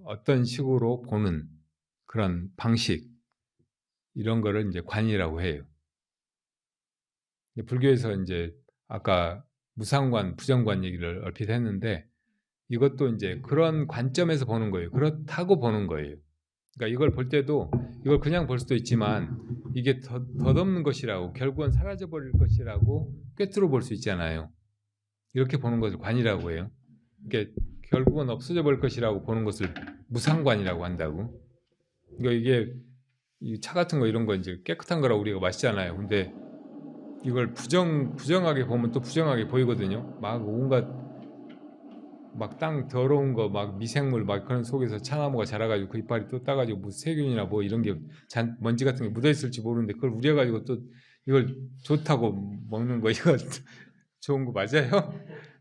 어떤 식으로 보는 그런 방식, 이런 거를 이제 관이라고 해요. 불교에서 이제 아까 무상관, 부정관 얘기를 얼핏 했는데, 이것도 이제 그런 관점에서 보는 거예요. 그렇다고 보는 거예요. 그러니까 이걸 볼 때도 이걸 그냥 볼 수도 있지만 이게 덧없는 것이라고, 결국은 사라져 버릴 것이라고 꿰뚫어 볼 수 있잖아요. 이렇게 보는 것을 관이라고 해요. 그러니까 결국은 없어져 버릴 것이라고 보는 것을 무상관이라고 한다고. 그러니까 이게 이 차 같은 거 이런 거 이제 깨끗한 거라고 우리가 마시잖아요. 근데 이걸 부정하게 보면 또 부정하게 보이거든요. 막 온갖 막 땅 더러운 거 막 미생물 막 그런 속에서 차나무가 자라가지고 그 이빨이 또 따가지고 뭐 세균이나 뭐 이런 게 먼지 같은 게 묻어 있을지 모르는데 그걸 우려가지고 또 이걸 좋다고 먹는 거, 이거 좋은 거 맞아요?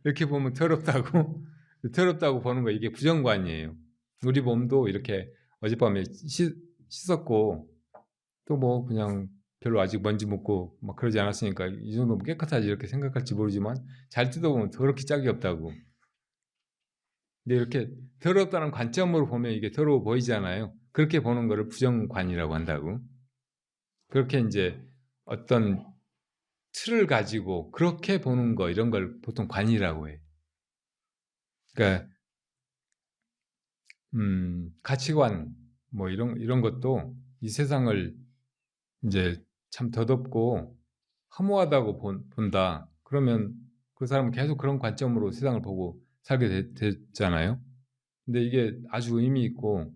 이렇게 보면 더럽다고 더럽다고 보는 거, 이게 부정관이에요. 우리 몸도 이렇게 어젯밤에 씻었고 또 뭐 그냥 별로 아직 먼지 묻고 막 그러지 않았으니까 이 정도면 깨끗하지 이렇게 생각할지 모르지만 잘 뜯어보면 더럽게 짝이 없다고. 근데 이렇게 더럽다는 관점으로 보면 이게 더러워 보이잖아요. 그렇게 보는 거를 부정관이라고 한다고. 그렇게 이제 어떤 틀을 가지고 그렇게 보는 거, 이런 걸 보통 관이라고 해. 그러니까 가치관 뭐 이런 것도 이 세상을 이제 참 더덥고 허무하다고 본다. 그러면 그 사람은 계속 그런 관점으로 세상을 보고 살게 됐잖아요. 근데 이게 아주 의미 있고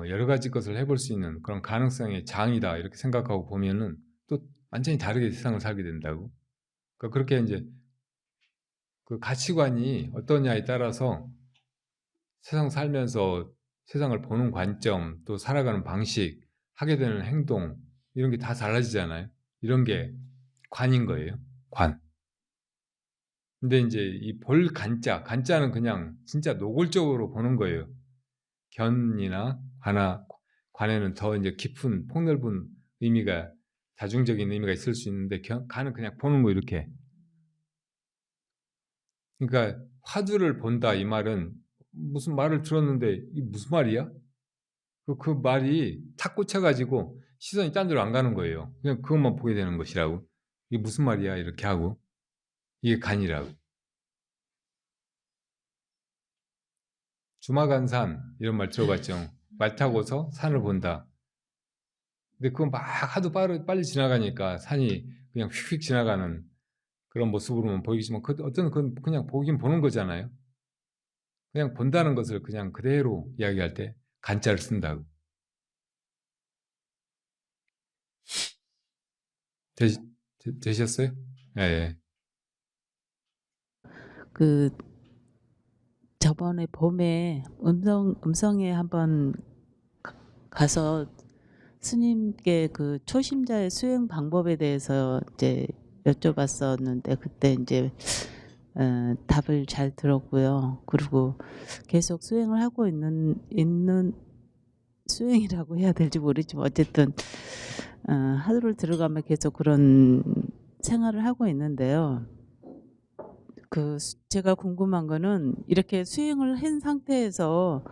여러 가지 것을 해볼 수 있는 그런 가능성의 장이다 이렇게 생각하고 보면은 또 완전히 다르게 세상을 살게 된다고. 그러니까 그렇게 이제 그 가치관이 어떠냐에 따라서 세상 살면서 세상을 보는 관점, 또 살아가는 방식, 하게 되는 행동, 이런 게 다 달라지잖아요. 이런 게 관인 거예요. 관. 근데 이제 이 간자는 그냥 진짜 노골적으로 보는 거예요. 견이나 관에는 더 이제 깊은 폭넓은 의미가, 다중적인 의미가 있을 수 있는데 간은 그냥 보는 거 이렇게. 그러니까 화두를 본다 이 말은 무슨 말을 들었는데 이 무슨 말이야? 그 말이 탁 꽂혀가지고 시선이 딴 데로 안 가는 거예요. 그냥 그것만 보게 되는 것이라고. 이게 무슨 말이야? 이렇게 하고. 이게 간이라고. 주마간산 이런 말 들어봤죠? 말 타고서 산을 본다. 근데 그건 막 하도 빨리 지나가니까 산이 그냥 휙휙 지나가는 그런 모습으로만 보이지만 어떤 그냥 보긴 보는 거잖아요. 그냥 본다는 것을 그냥 그대로 이야기할 때 간자를 쓴다고. 되셨어요? 예. 예. 그 저번에 봄에 음성에 한번 가서 스님께 그 초심자의 수행 방법에 대해서 이제 여쭤봤었는데 그때 이제 답을 잘 들었고요. 그리고 계속 수행을 하고 있는 수행이라고 해야 될지 모르지만 어쨌든 하루를 들어가면 계속 그런 생활을 하고 있는데요. 제가 궁금한 거는 이렇게 수행을 한 상태에서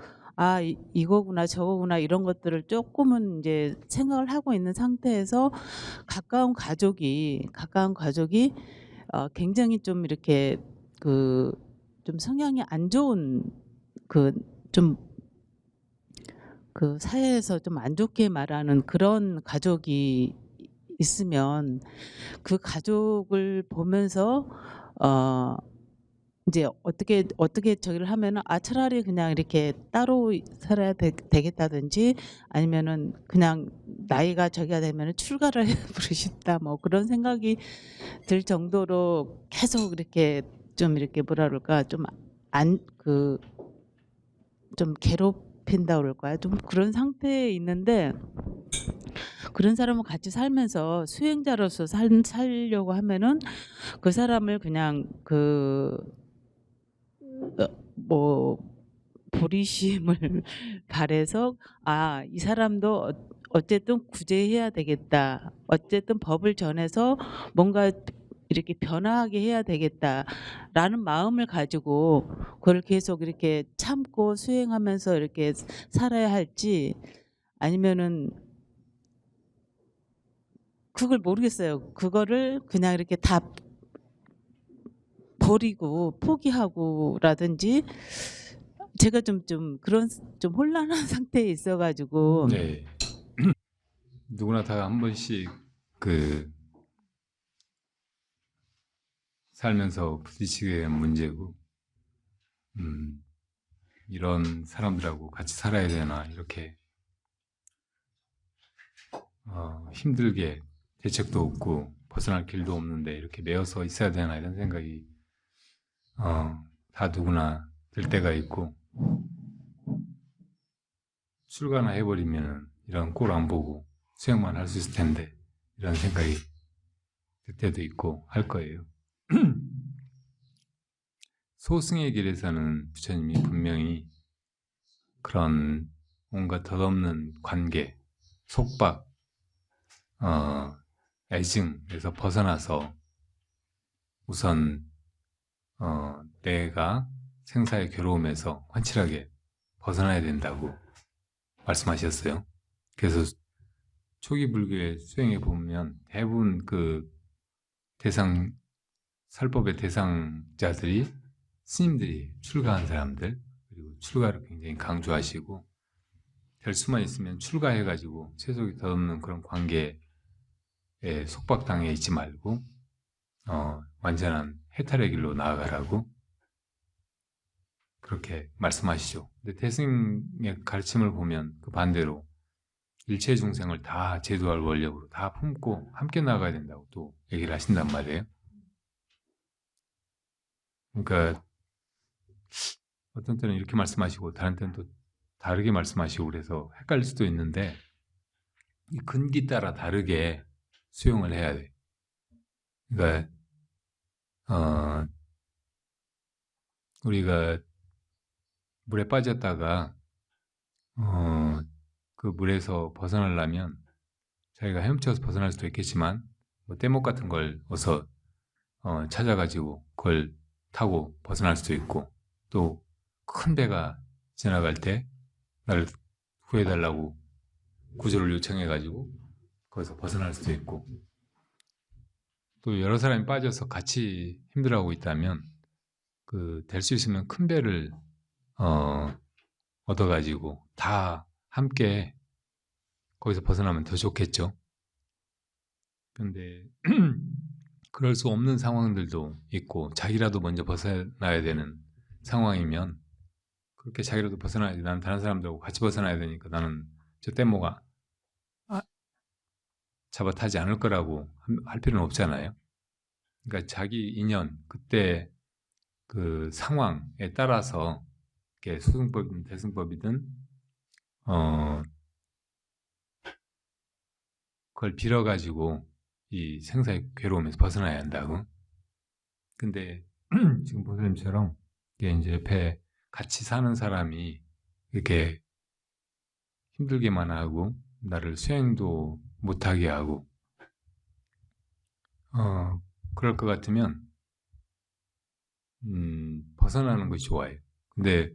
이거구나 저거구나 이런 것들을 조금은 이제 생각을 하고 있는 상태에서 가까운 가족이 굉장히 좀 이렇게 좀 성향이 안 좋은 좀 사회에서 좀 안 좋게 말하는 그런 가족이 있으면 그 가족을 보면서 이제 어떻게 저기를 하면은 차라리 그냥 이렇게 따로 살아야 되겠다든지 아니면은 그냥 나이가 저기가 되면은 출가를 해버리고 싶다 뭐 그런 생각이 들 정도로 계속 이렇게 좀 이렇게 뭐라 그럴까 좀 괴롭힌다 그럴까요? 좀 그런 상태에 있는데 그런 사람을 같이 살면서 수행자로서 살려고 하면은 그 사람을 그냥 뭐 보리심을 발해서 이 사람도 어쨌든 구제해야 되겠다. 어쨌든 법을 전해서 뭔가 이렇게 변화하게 해야 되겠다라는 마음을 가지고 그걸 계속 이렇게 참고 수행하면서 이렇게 살아야 할지 아니면은 그걸 모르겠어요. 그거를 그냥 이렇게 다 버리고 포기하고라든지 제가 좀 그런 좀 혼란한 상태에 있어가지고 네. 누구나 다 한 번씩 살면서 부딪히게 된 문제고, 이런 사람들하고 같이 살아야 되나 이렇게 힘들게 대책도 없고 벗어날 길도 없는데 이렇게 매여서 있어야 되나 이런 생각이 다 누구나 들 때가 있고 출가나 해버리면 이런 꼴 안 보고 수행만 할 수 있을 텐데 이런 생각이 들 때도 있고 할 거예요. 소승의 길에서는 부처님이 분명히 그런 온갖 덧없는 관계, 속박, 애증에서 벗어나서 우선 내가 생사의 괴로움에서 환칠하게 벗어나야 된다고 말씀하셨어요. 그래서 초기 불교의 수행에 보면 대부분 살법의 대상자들이 스님들이 출가한 사람들, 그리고 출가를 굉장히 강조하시고 될 수만 있으면 출가해가지고 세속이 덧없는 그런 관계에 속박당해 있지 말고 완전한 해탈의 길로 나아가라고 그렇게 말씀하시죠. 근데 대승의 가르침을 보면 그 반대로 일체 중생을 다 제도할 원력으로 다 품고 함께 나가야 된다고 또 얘기를 하신단 말이에요. 그러니까 어떤 때는 이렇게 말씀하시고 다른 때는 또 다르게 말씀하시고 그래서 헷갈릴 수도 있는데 이 근기 따라 다르게 수용을 해야 돼. 그러니까 우리가 물에 빠졌다가 그 물에서 벗어나려면 자기가 헤엄쳐서 벗어날 수도 있겠지만 뭐 떼목 같은 걸 어서 찾아가지고 그걸 타고 벗어날 수도 있고 또 큰 배가 지나갈 때 나를 구해달라고 구조를 요청해가지고 거기서 벗어날 수도 있고 또 여러 사람이 빠져서 같이 힘들어하고 있다면 될 수 있으면 큰 배를 얻어가지고 다 함께 거기서 벗어나면 더 좋겠죠. 근데 그럴 수 없는 상황들도 있고 자기라도 먼저 벗어나야 되는 상황이면 그렇게 자기라도 벗어나야지. 나는 다른 사람들하고 같이 벗어나야 되니까 나는 저 뗏목 잡아타지 않을 거라고 할 필요는 없잖아요. 그러니까 자기 인연, 그때 그 상황에 따라서 이렇게 수승법이든 대승법이든 그걸 빌어가지고 이 생사의 괴로움에서 벗어나야 한다고. 근데 지금 보살님처럼 이게 이제 옆에 같이 사는 사람이 이렇게 힘들게만 하고 나를 수행도 못하게 하고 그럴 것 같으면 벗어나는 것이 좋아요. 근데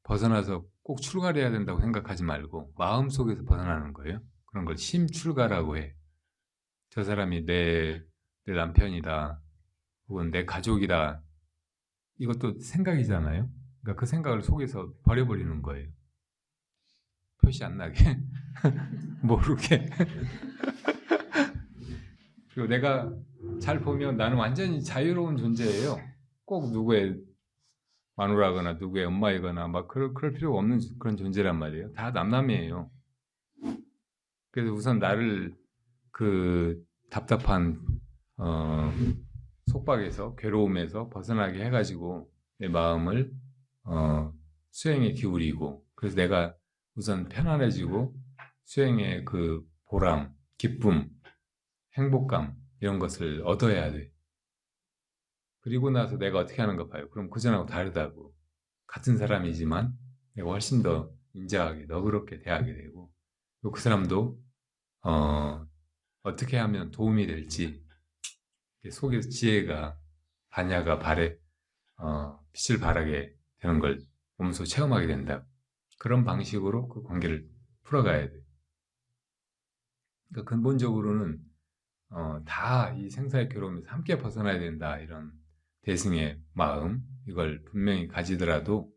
벗어나서 꼭 출가를 해야 된다고 생각하지 말고 마음속에서 벗어나는 거예요. 그런 걸 심출가라고 해. 저 사람이 내 남편이다 혹은 내 가족이다, 이것도 생각이잖아요. 그러니까 그 생각을 속에서 버려버리는 거예요. 표시 안 나게 모르게. 그리고 내가 잘 보면 나는 완전히 자유로운 존재예요. 꼭 누구의 마누라거나 누구의 엄마이거나 막 그럴 필요가 없는 그런 존재란 말이에요. 다 남남이에요. 그래서 우선 나를 그 답답한 속박에서, 괴로움에서 벗어나게 해가지고 내 마음을 수행에 기울이고, 그래서 내가 우선 편안해지고 수행의 그 보람, 기쁨, 행복감 이런 것을 얻어야 돼. 그리고 나서 내가 어떻게 하는가 봐요. 그럼 그전하고 다르다고. 같은 사람이지만 내가 훨씬 더 인자하게 너그럽게 대하게 되고, 또 그 사람도 어떻게 하면 도움이 될지 속에서 지혜가, 반야가 빛을 발하게 되는 걸 몸소 체험하게 된다. 그런 방식으로 그 관계를 풀어가야 돼. 그러니까 근본적으로는 다 이 생사의 괴로움에서 함께 벗어나야 된다, 이런 대승의 마음, 이걸 분명히 가지더라도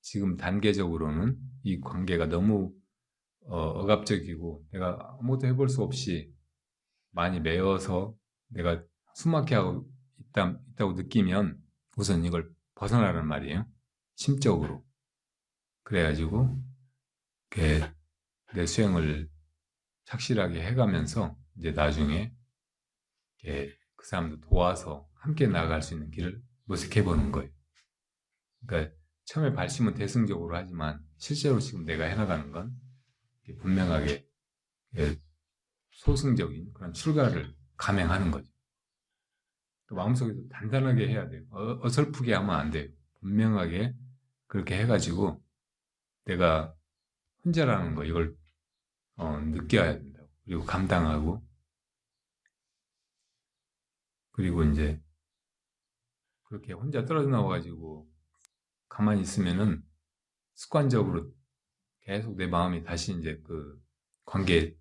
지금 단계적으로는 이 관계가 너무 억압적이고 내가 아무것도 해볼 수 없이 많이 매여서 내가 숨막혀 하고 있다고 느끼면 우선 이걸 벗어나란 말이에요. 심적으로. 그래가지고 내 수행을 착실하게 해가면서 이제 나중에 그 사람도 도와서 함께 나아갈 수 있는 길을 모색해보는 거예요. 그러니까 처음에 발심은 대승적으로 하지만 실제로 지금 내가 해나가는 건 분명하게 소승적인 그런 출가를 감행하는 거죠. 또 마음속에서 단단하게 해야 돼요. 어설프게 하면 안 돼요. 분명하게 그렇게 해가지고 내가 혼자라는 거, 이걸 느껴야 된다고. 그리고 감당하고, 그리고 이제 그렇게 혼자 떨어져 나와가지고 가만히 있으면은 습관적으로 계속 내 마음이 다시 이제 그 관계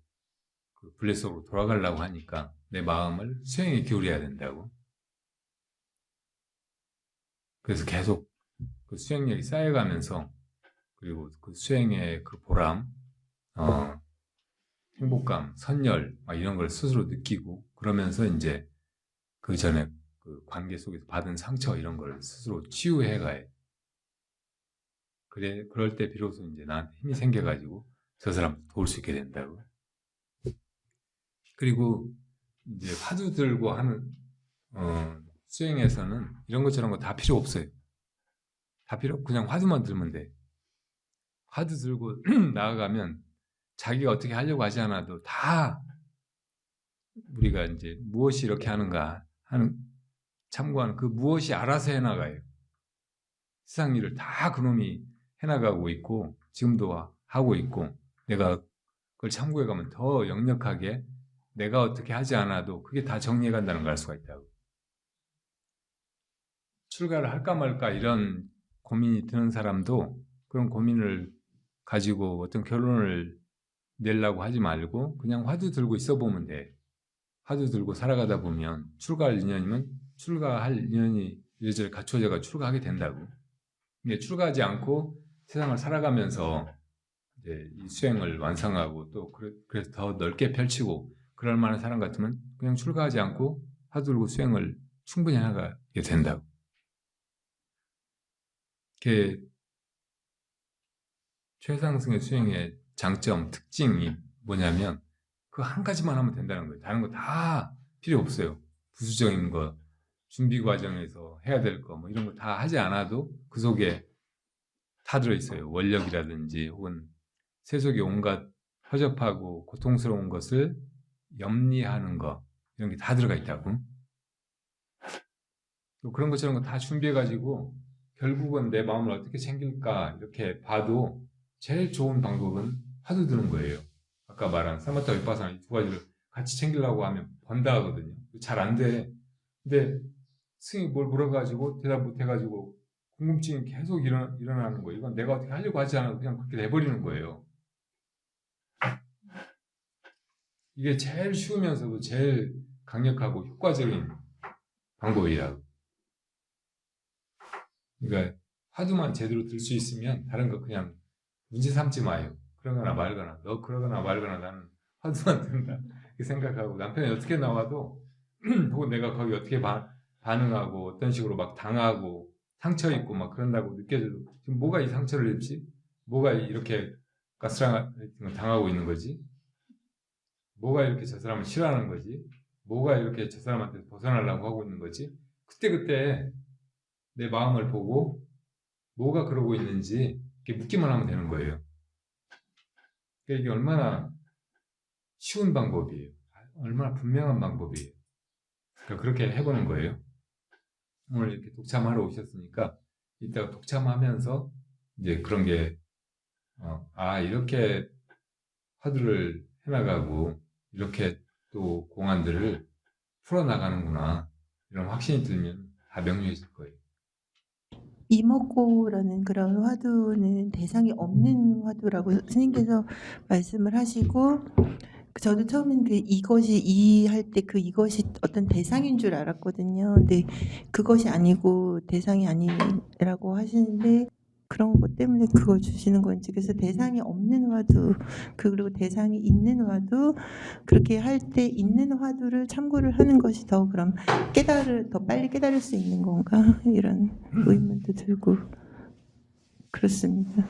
그 분례 속으로 돌아가려고 하니까 내 마음을 수행에 기울여야 된다고. 그래서 계속 그 수행력이 쌓여가면서, 그리고 그 수행의 그 보람, 행복감, 선열, 막 이런 걸 스스로 느끼고, 그러면서 이제 그 전에 그 관계 속에서 받은 상처 이런 걸 스스로 치유해 가요. 그럴 때 비로소 이제 나한테 힘이 생겨가지고 저 사람 도울 수 있게 된다고. 그리고 이제 화두 들고 하는 수행에서는 이런 거 저런 거 다 필요 없어요. 다 필요 없고 그냥 화두만 들면 돼. 화두 들고 나아가면 자기가 어떻게 하려고 하지 않아도 다 우리가 이제 무엇이 이렇게 하는가 하는 참고하는 그 무엇이 알아서 해나가요. 세상 일을 다 그놈이 해나가고 있고 지금도 하고 있고, 내가 그걸 참고해가면 더 역력하게 내가 어떻게 하지 않아도 그게 다 정리해간다는 걸 알 수가 있다고. 출가를 할까 말까 이런 고민이 드는 사람도 그런 고민을 가지고 어떤 결론을 내려고 하지 말고 그냥 화두 들고 있어 보면 돼. 화두 들고 살아가다 보면 출가할 인연이면 출가할 인연이 이래저래 갖춰져가 출가하게 된다고. 근데 출가하지 않고 세상을 살아가면서 이제 이 수행을 완성하고 또 그래서 더 넓게 펼치고 그럴 만한 사람 같으면 그냥 출가하지 않고 화두 들고 수행을 충분히 해나가게 된다고. 그게 최상승의 수행의 장점, 특징이 뭐냐면 그 한 가지만 하면 된다는 거예요. 다른 거 다 필요 없어요. 부수적인 거, 준비 과정에서 해야 될 거, 뭐 이런 거 다 하지 않아도 그 속에 다 들어있어요. 원력이라든지 혹은 세속의 온갖 허접하고 고통스러운 것을 염리하는 거, 이런 게 다 들어가 있다고. 또 그런 것처럼 다 준비해가지고 결국은 내 마음을 어떻게 챙길까 이렇게 봐도 제일 좋은 방법은 화두 드는 거예요. 아까 말한 사마타 위파사나 이 두 가지를 같이 챙기려고 하면 번다 하거든요. 잘 안 돼. 근데 스승이 뭘 물어가지고 대답 못 해가지고 궁금증이 계속 일어나는 거예요. 이건 내가 어떻게 하려고 하지 않아도 그냥 그렇게 내버리는 거예요. 이게 제일 쉬우면서도 제일 강력하고 효과적인 방법이라고. 그러니까 화두만 제대로 들 수 있으면 다른 거 그냥 문제 삼지 마요. 그러거나 말거나, 너 그러거나 말거나 나는 화두만 든다 이렇게 생각하고 남편이 어떻게 나와도 혹은 내가 거기 어떻게 반응하고 어떤 식으로 막 당하고 상처 입고 막 그런다고 느껴져도 지금 뭐가 이 상처를 입지? 뭐가 이렇게 가스라이팅을 당하고 있는 거지? 뭐가 이렇게 저 사람을 싫어하는 거지? 뭐가 이렇게 저 사람한테 벗어나려고 하고 있는 거지? 그때 내 마음을 보고 뭐가 그러고 있는지 이렇게 묻기만 하면 되는 거예요. 그러니까 이게 얼마나 쉬운 방법이에요. 얼마나 분명한 방법이에요. 그러니까 그렇게 해보는 거예요. 오늘 이렇게 독참하러 오셨으니까 이따가 독참하면서 이제 그런 게 이렇게 화두를 해나가고 이렇게 또 공안들을 풀어나가는구나 이런 확신이 들면 다 명료해질 거예요. 이목고라는 그런 화두는 대상이 없는 화두라고 스님께서 말씀을 하시고 저도 처음엔 이것이 이할 때 이것이 어떤 대상인 줄 알았거든요. 근데 그것이 아니고 대상이 아니라고 하시는데 그런 것 때문에 그거 주시는 건지. 그래서 대상이 없는 화두 그리고 대상이 있는 화두 그렇게 할 때 있는 화두를 참고를 하는 것이 더 그럼 더 빨리 깨달을 수 있는 건가 이런 의문도 들고 그렇습니다.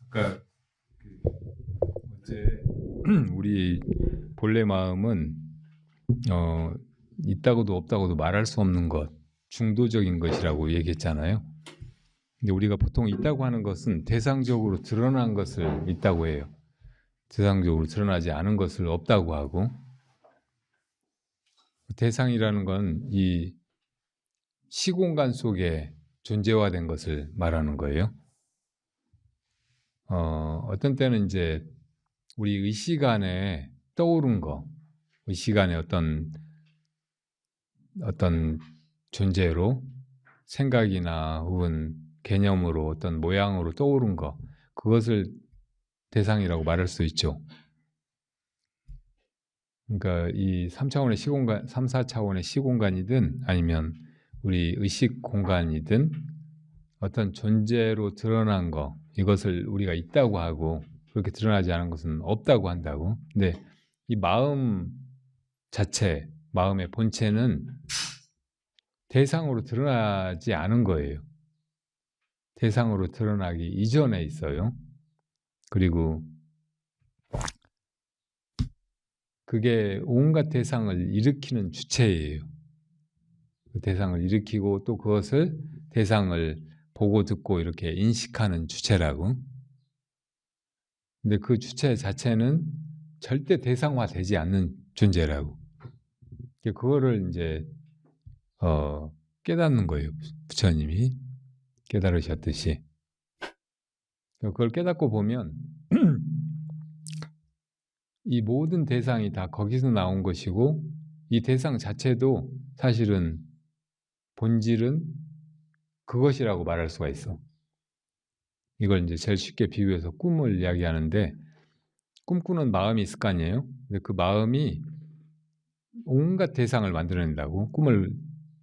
그러니까 어제 우리 본래 마음은 있다고도 없다고도 말할 수 없는 것, 중도적인 것이라고 얘기했잖아요. 근데 우리가 보통 있다고 하는 것은 대상적으로 드러난 것을 있다고 해요. 대상적으로 드러나지 않은 것을 없다고 하고, 대상이라는 건 이 시공간 속에 존재화된 것을 말하는 거예요. 어떤 때는 이제 우리 의식 안에 떠오른 거, 의식 안에 어떤 존재로 생각이나 혹은 개념으로 어떤 모양으로 떠오른 거, 그것을 대상이라고 말할 수 있죠. 그러니까 이 3차원의 시공간, 3, 4차원의 시공간이든 아니면 우리 의식 공간이든 어떤 존재로 드러난 거, 이것을 우리가 있다고 하고 그렇게 드러나지 않은 것은 없다고 한다고. 근데 이 마음 자체, 마음의 본체는 대상으로 드러나지 않은 거예요. 대상으로 드러나기 이전에 있어요. 그리고 그게 온갖 대상을 일으키는 주체예요. 그 대상을 일으키고 또 그것을 대상을 보고 듣고 이렇게 인식하는 주체라고. 근데 그 주체 자체는 절대 대상화되지 않는 존재라고. 그거를 이제 깨닫는 거예요. 부처님이 깨달으셨듯이. 그걸 깨닫고 보면 이 모든 대상이 다 거기서 나온 것이고 이 대상 자체도 사실은 본질은 그것이라고 말할 수가 있어. 이걸 이제 제일 쉽게 비유해서 꿈을 이야기하는데, 꿈꾸는 마음이 있을 거 아니에요? 근데 그 마음이 온갖 대상을 만들어낸다고. 꿈을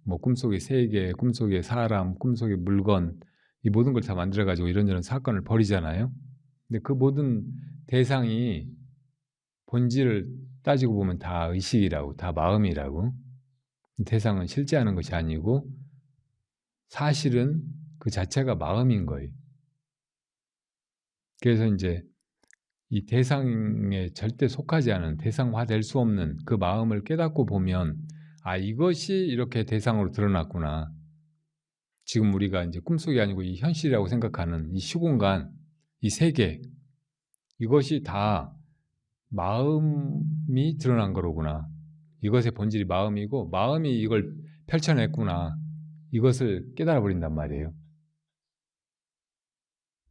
뭐 꿈속의 세계, 꿈속의 사람, 꿈속의 물건, 이 모든 걸 다 만들어가지고 이런저런 사건을 벌이잖아요. 근데 그 모든 대상이 본질을 따지고 보면 다 의식이라고, 다 마음이라고. 대상은 실제하는 것이 아니고 사실은 그 자체가 마음인 거예요. 그래서 이제 이 대상에 절대 속하지 않은, 대상화될 수 없는 그 마음을 깨닫고 보면 아, 이것이 이렇게 대상으로 드러났구나. 지금 우리가 이제 꿈속이 아니고 이 현실이라고 생각하는 이 시공간, 이 세계, 이것이 다 마음이 드러난 거로구나. 이것의 본질이 마음이고 마음이 이걸 펼쳐냈구나. 이것을 깨달아 버린단 말이에요.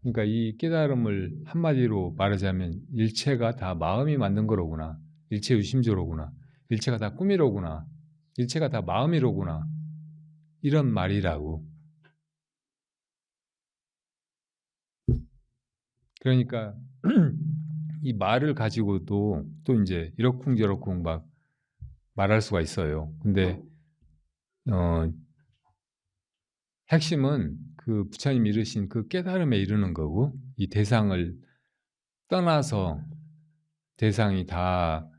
그러니까 이 깨달음을 한마디로 말하자면 일체가 다 마음이 만든 거로구나. 일체 유심조로구나. 일체가 다 꿈이로구나. 일체가 다 마음이로구나. 이런 말이라고. 그러니까 이 말을 가지고도 또 이제 이러쿵저러쿵 막 말할 수가 있어요. 근데 핵심은 그 부처님이 이르신 그 깨달음에 이르는 거고, 이 대상을 떠나서 대상이 다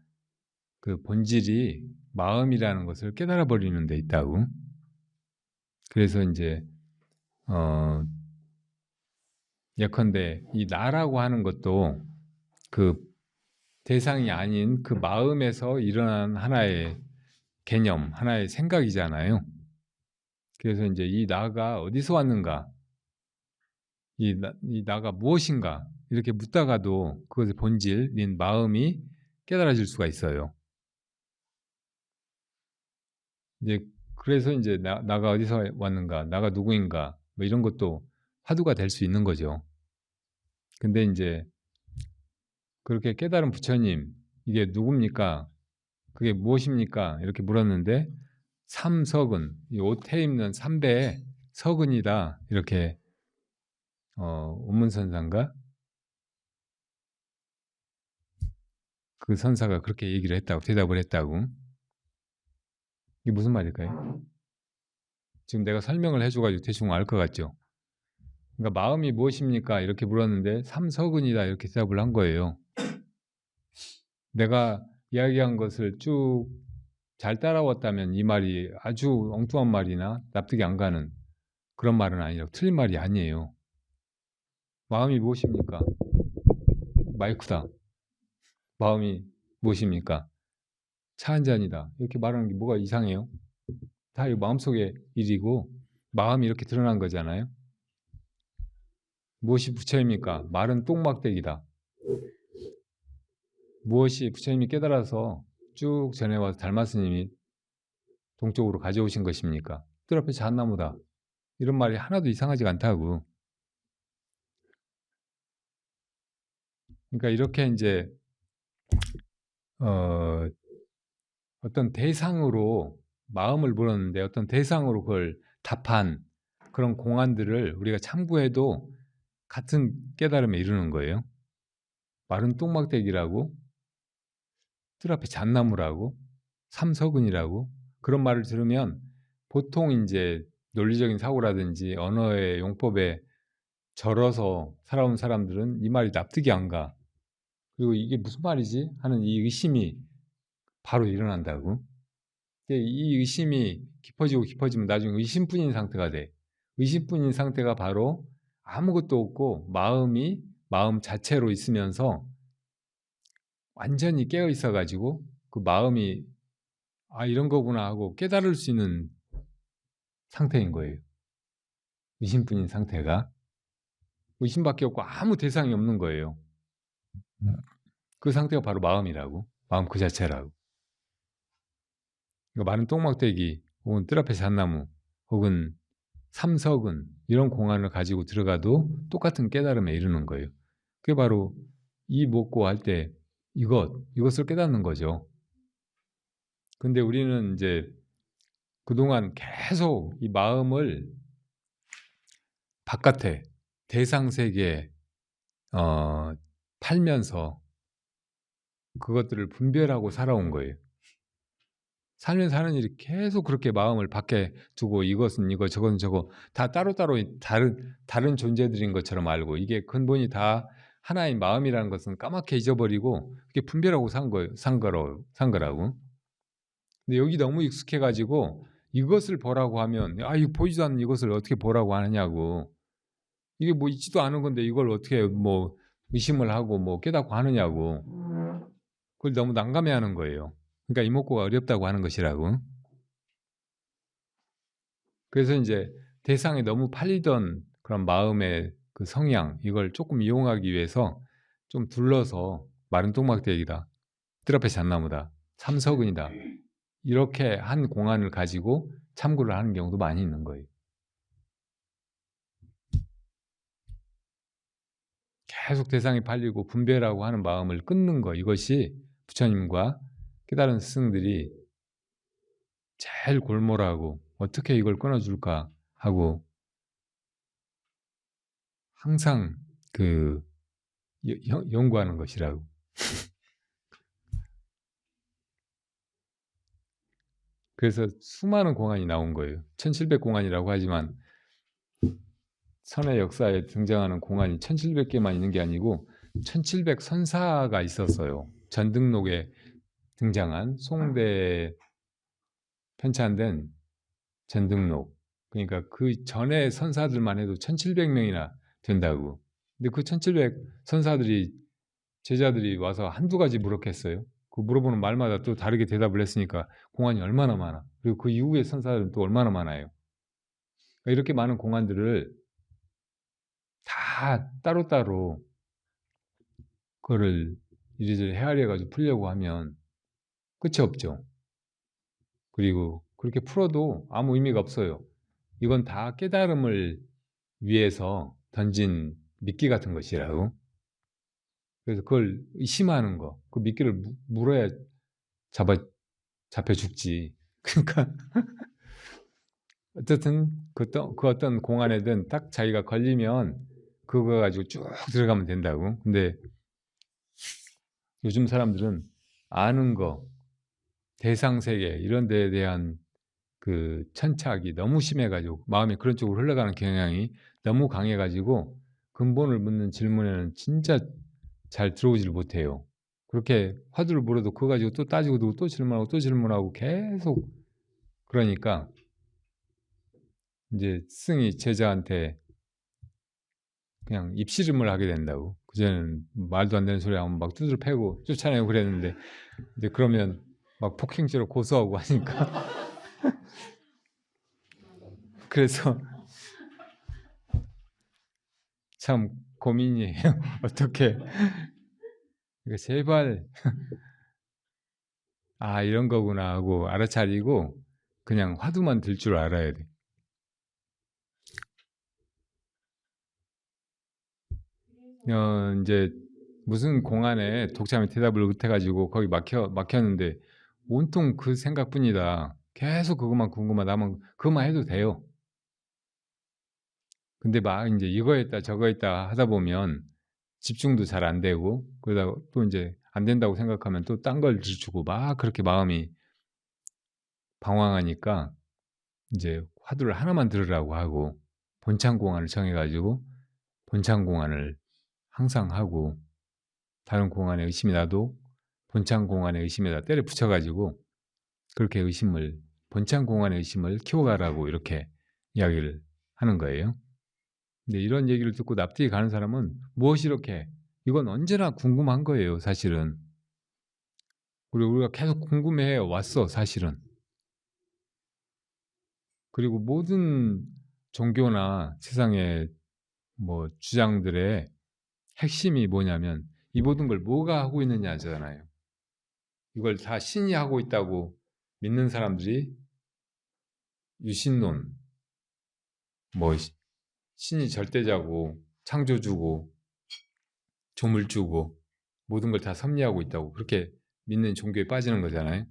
그 본질이 마음이라는 것을 깨달아 버리는 데 있다고. 그래서 이제 예컨대 이 나라고 하는 것도 그 대상이 아닌 그 마음에서 일어난 하나의 개념, 하나의 생각이잖아요. 그래서 이제 이 나가 어디서 왔는가, 이 나가 무엇인가 이렇게 묻다가도 그것의 본질인 마음이 깨달아질 수가 있어요. 이제 그래서 이제 나가 어디서 왔는가, 나가 누구인가 뭐 이런 것도 화두가 될 수 있는 거죠. 근데 이제 그렇게 깨달은 부처님, 이게 누굽니까? 그게 무엇입니까? 이렇게 물었는데 삼석은, 이 옷에 입는 삼배의 석은이다. 이렇게 운문선사인가? 그 선사가 그렇게 얘기를 했다고, 대답을 했다고. 이게 무슨 말일까요? 지금 내가 설명을 해줘가지고 대충 알 것 같죠? 그러니까 마음이 무엇입니까? 이렇게 물었는데 삼석은이다. 이렇게 대답을 한 거예요. 내가 이야기한 것을 쭉 잘 따라왔다면 이 말이 아주 엉뚱한 말이나 납득이 안 가는 그런 말은 아니라고, 틀린 말이 아니에요. 마음이 무엇입니까? 마이크다. 마음이 무엇입니까? 차 한 잔이다. 이렇게 말하는 게 뭐가 이상해요? 다 이 마음속의 일이고 마음이 이렇게 드러난 거잖아요. 무엇이 부처입니까? 말은 똥막대기다. 무엇이 부처님이 깨달아서 쭉 전해와서 달마스님이 동쪽으로 가져오신 것입니까? 뜰 앞에 잣나무다. 이런 말이 하나도 이상하지가 않다고. 그러니까 이렇게 이제 어떤 대상으로 마음을 물었는데 어떤 대상으로 그걸 답한 그런 공안들을 우리가 참고해도 같은 깨달음에 이르는 거예요. 마른 똥막대기라고, 뜰 앞에 잣나무라고, 삼석은이라고, 그런 말을 들으면 보통 이제 논리적인 사고라든지 언어의 용법에 절어서 살아온 사람들은 이 말이 납득이 안 가. 그리고 이게 무슨 말이지? 하는 이 의심이 바로 일어난다고. 이 의심이 깊어지고 깊어지면 나중에 의심뿐인 상태가 돼. 의심뿐인 상태가 바로 아무것도 없고 마음 자체로 있으면서 완전히 깨어 있어 가지고 그 마음이 아, 이런 거구나 하고 깨달을 수 있는 상태인 거예요. 의심뿐인 상태가. 의심밖에 없고 아무 대상이 없는 거예요. 그 상태가 바로 마음이라고. 마음 그 자체라고. 그러니까 마른 똥막대기 혹은 뜰 앞에 잣나무 혹은 삼석은 이런 공안을 가지고 들어가도 똑같은 깨달음에 이르는 거예요. 그게 바로 이 먹고 할 때 이것을 깨닫는 거죠. 근데 우리는 이제 그동안 계속 이 마음을 바깥에 대상 세계에 팔면서 그것들을 분별하고 살아온 거예요. 살면서 하는 일이 계속 그렇게 마음을 밖에 두고 이것은 이거 저것은 저거 다 따로따로 다른 존재들인 것처럼 알고 이게 근본이 다 하나의 마음이라는 것은 까맣게 잊어버리고 그게 분별하고 산 거라고. 근데 여기 너무 익숙해가지고 이것을 보라고 하면 이거 보이지도 않는 이것을 어떻게 보라고 하느냐고. 이게 뭐 있지도 않은 건데 이걸 어떻게 뭐 의심을 하고 뭐 깨닫고 하느냐고. 그걸 너무 난감해하는 거예요. 그러니까 이목구가 어렵다고 하는 것이라고. 그래서 이제 대상에 너무 팔리던 그런 마음의 그 성향, 이걸 조금 이용하기 위해서 좀 둘러서 마른 똥막대기다, 뜰 앞에 잣나무다, 삼석은이다, 이렇게 한 공안을 가지고 참고를 하는 경우도 많이 있는 거예요. 계속 대상이 팔리고 분별하고 하는 마음을 끊는 거, 이것이 부처님과 깨달은 스승들이 제일 골몰하고 어떻게 이걸 끊어줄까 하고 항상 그 연구하는 것이라고. 그래서 수많은 공안이 나온 거예요. 1700공안이라고 하지만 선의 역사에 등장하는 공안이 1700개만 있는 게 아니고 1700선사가 있었어요. 전등록에 등장한 송대에 편찬된 전등록. 그러니까 그 전에 선사들만 해도 1700명이나 된다고. 근데 그 1700선사들이 제자들이 와서 한두 가지 물었겠어요? 그 물어보는 말마다 또 다르게 대답을 했으니까 공안이 얼마나 많아. 그리고 그 이후의 선사들은 또 얼마나 많아요. 그러니까 이렇게 많은 공안들을 다 따로따로 그거를 이리저리 헤아려가지고 풀려고 하면 끝이 없죠. 그리고 그렇게 풀어도 아무 의미가 없어요. 이건 다 깨달음을 위해서 던진 미끼 같은 것이라고. 그래서 그걸 의심하는 거, 그 미끼를 물어야 잡혀 죽지. 그러니까 어쨌든 그 어떤 공안에든 딱 자기가 걸리면 그거 가지고 쭉 들어가면 된다고. 근데 요즘 사람들은 아는 거, 대상세계 이런 데에 대한 그 천착이 너무 심해가지고 마음이 그런 쪽으로 흘러가는 경향이 너무 강해가지고 근본을 묻는 질문에는 진짜 잘 들어오지를 못해요. 그렇게 화두를 물어도 그거 가지고 또 따지고 또 질문하고 또 질문하고 계속 그러니까 이제 스승이 제자한테 그냥 입씨름을 하게 된다고. 그전에는 말도 안 되는 소리 하면 막 두드려 패고 쫓아내고 그랬는데 이제 그러면 막 폭행죄로 고소하고 하니까 그래서 참 고민이에요. 어떻게 그러니까 제발 이런 거구나 하고 알아차리고 그냥 화두만 들 줄 알아야 돼. 이제 무슨 공안에 독자님이 대답을 못해가지고 거기 막혔는데 온통 그 생각뿐이다. 계속 그것만 궁금하다 하면 그것만 해도 돼요. 근데 막 이제 이거 했다 저거 했다 하다 보면 집중도 잘 안 되고 그러다가 또 이제 안 된다고 생각하면 또 딴 걸 들추고 막 그렇게 마음이 방황하니까 이제 화두를 하나만 들으라고 하고 본창공안을 정해가지고 본창공안을 항상 하고 다른 공안에 의심이 나도 본창공안에 의심에다 때려 붙여가지고 그렇게 본창공안의 의심을 키워가라고 이렇게 이야기를 하는 거예요. 근데 이런 얘기를 듣고 납득이 가는 사람은 무엇이 이렇게 이건 언제나 궁금한 거예요, 사실은. 그리고 우리가 계속 궁금해 왔어, 사실은. 그리고 모든 종교나 세상의 뭐 주장들의 핵심이 뭐냐면 이 모든 걸 뭐가 하고 있느냐잖아요. 이걸 다 신이 하고 있다고 믿는 사람들이 유신론, 뭐 신이 절대자고 창조주고 조물주고 모든 걸 다 섭리하고 있다고 그렇게 믿는 종교에 빠지는 거잖아요.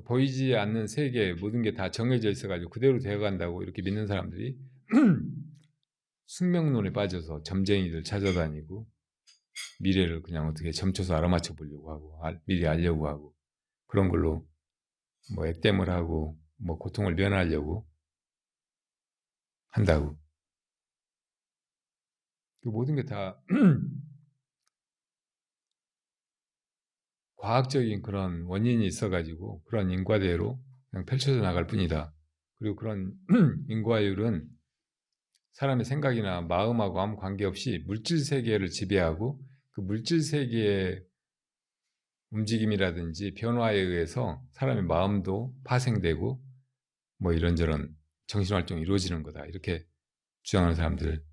보이지 않는 세계 모든 게 다 정해져 있어가지고 그대로 되어간다고 이렇게 믿는 사람들이 숙명론에 빠져서 점쟁이들 찾아다니고 미래를 그냥 어떻게 점쳐서 알아맞혀 보려고 하고 미리 알려고 하고 그런 걸로 뭐 액땜을 하고 뭐 고통을 면하려고 한다고. 그 모든 게 다 과학적인 그런 원인이 있어가지고 그런 인과대로 그냥 펼쳐져 나갈 뿐이다. 그리고 그런 인과율은 사람의 생각이나 마음하고 아무 관계없이 물질 세계를 지배하고 그 물질 세계의 움직임이라든지 변화에 의해서 사람의 마음도 파생되고 뭐 이런저런 정신활동이 이루어지는 거다. 이렇게 주장하는 사람들,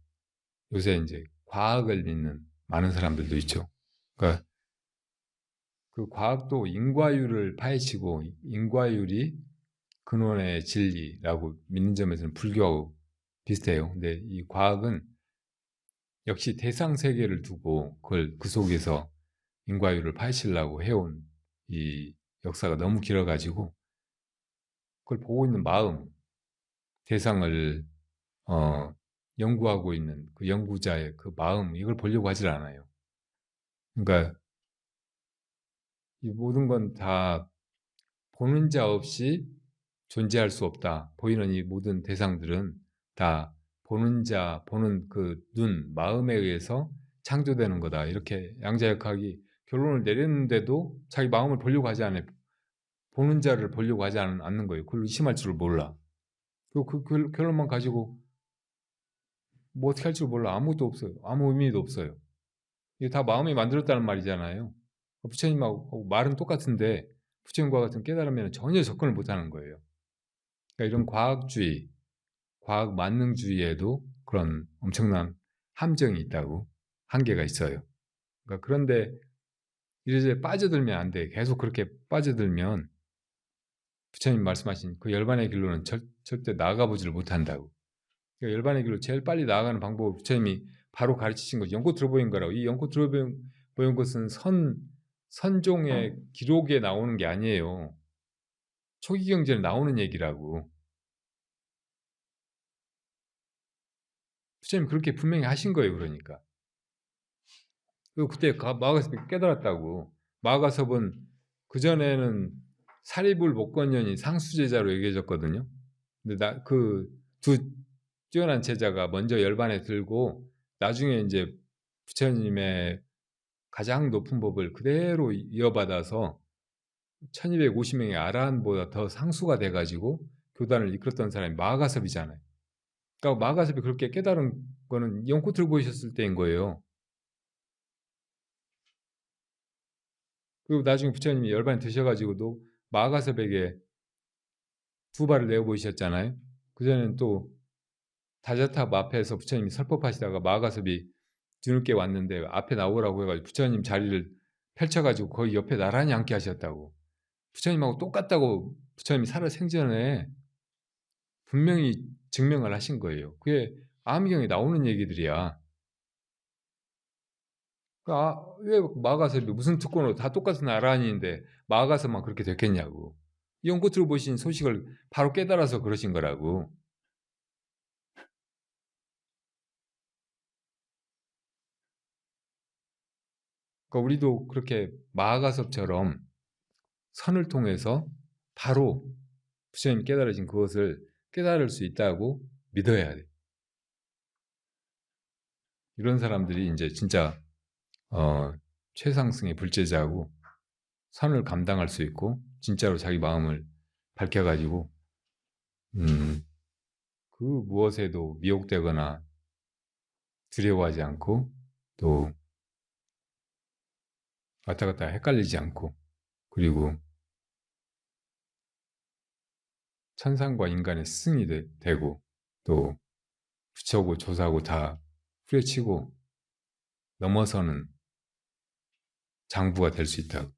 요새 이제 과학을 믿는 많은 사람들도 있죠. 그러니까 그 과학도 인과율을 파헤치고 인과율이 근원의 진리라고 믿는 점에서는 불교하고 비슷해요. 근데 이 과학은 역시 대상 세계를 두고 그걸 그 속에서 인과율을 파헤치려고 해온 이 역사가 너무 길어가지고 그걸 보고 있는 마음, 대상을 연구하고 있는 그 연구자의 그 마음, 이걸 보려고 하질 않아요. 그러니까 이 모든 건 다 보는 자 없이 존재할 수 없다. 보이는 이 모든 대상들은 다 보는 자, 보는 그 눈, 마음에 의해서 창조되는 거다. 이렇게 양자역학이 결론을 내렸는데도 자기 마음을 보려고 하지 않아요. 보는 자를 보려고 하지 않는 거예요. 그걸 의심할 줄을 몰라. 그리고 그 결론만 가지고 뭐 어떻게 할 줄 몰라. 아무것도 없어요. 아무 의미도 없어요. 이게 다 마음이 만들었다는 말이잖아요. 부처님하고 말은 똑같은데 부처님과 같은 깨달으면 전혀 접근을 못하는 거예요. 그러니까 이런 과학주의, 과학 만능주의에도 그런 엄청난 함정이 있다고, 한계가 있어요. 그러니까 그런데 이래저래 빠져들면 안 돼. 계속 그렇게 빠져들면 부처님 말씀하신 그 열반의 길로는 절대 나아가보지를 못한다고. 그러니까 열반의 길로 제일 빨리 나아가는 방법을 부처님이 바로 가르치신 것이 연꽃 들어보인 거라고. 이 연꽃 들어보인 것은 선종의 기록에 나오는 게 아니에요. 초기 경전에 나오는 얘기라고. 부처님 그렇게 분명히 하신 거예요. 그러니까. 그리고 그때 마가섭이 깨달았다고. 마가섭은 그전에는 사리불 목건년이 상수제자로 여겨졌거든요. 근데 그 두 뛰어난 제자가 먼저 열반에 들고 나중에 이제 부처님의 가장 높은 법을 그대로 이어받아서 1250명의 아라한보다 더 상수가 돼가지고 교단을 이끌었던 사람이 마가섭이잖아요. 그러니까 마가섭이 그렇게 깨달은 거는 연꽃을 보이셨을 때인 거예요. 그리고 나중에 부처님이 열반에 드셔가지고도 마가섭에게 두 발을 내어 보이셨잖아요. 그전에는 또 다자탑 앞에서 부처님이 설법하시다가 마가섭이 뒤늦게 왔는데 앞에 나오라고 해가지고 부처님 자리를 펼쳐가지고 거기 옆에 나란히 앉게 하셨다고. 부처님하고 똑같다고 부처님이 살아생전에 분명히 증명을 하신 거예요. 그게 암경에 나오는 얘기들이야. 왜 마가섭이 무슨 특권으로 다 똑같은 나란히인데 마가섭만 그렇게 됐겠냐고. 연꽃으로 보신 소식을 바로 깨달아서 그러신 거라고. 그러니까 우리도 그렇게 마가섭처럼 선을 통해서 바로 부처님 깨달으신 그것을 깨달을 수 있다고 믿어야 돼. 이런 사람들이 이제 진짜 최상승의 불제자고 선을 감당할 수 있고 진짜로 자기 마음을 밝혀가지고 그 무엇에도 미혹되거나 두려워하지 않고 또 왔다 갔다 헷갈리지 않고 그리고 천상과 인간의 스승이 되고 또 부처고 조사고 다 후려치고 넘어서는 장부가 될 수 있다고.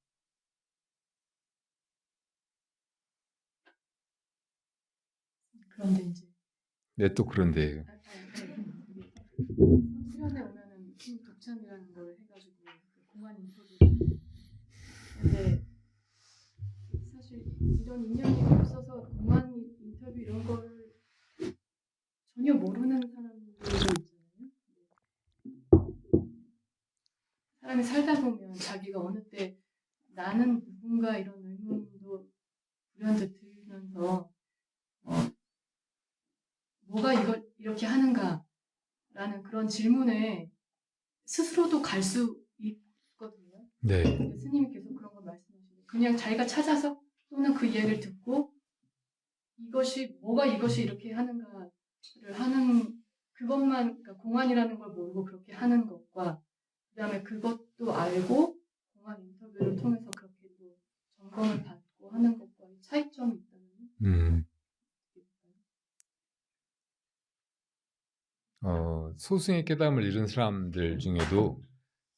그런데 이제 네, 또 그런데 수련회 오면은 팀 독찬이라는 걸 해가지고 공안 인터뷰. 근데 사실 이런 인연이 없어서 공안 인터뷰 이런 거를 전혀 모르는 사람들이 있잖아요. 사람이 살다 보면 자기가 어느 때 나는 누군가 이런 의문도 불현듯 들면서 뭐가 이걸 이렇게 하는가라는 그런 질문에 스스로도 갈 수 있거든요. 네. 근데 스님이 계속 그런 걸 말씀하시는데 그냥 자기가 찾아서 또는 그 이야기를 듣고 이것이 이렇게 하는가를 하는 그것만 그러니까 공안이라는 걸 모르고 그렇게 하는 것과 그다음에 그것도 알고 공안 인터뷰를 통해서 그렇게 또 점검을 받고 하는 것과의 차이점이 있다는 소승의 깨달음을 잃은 사람들 중에도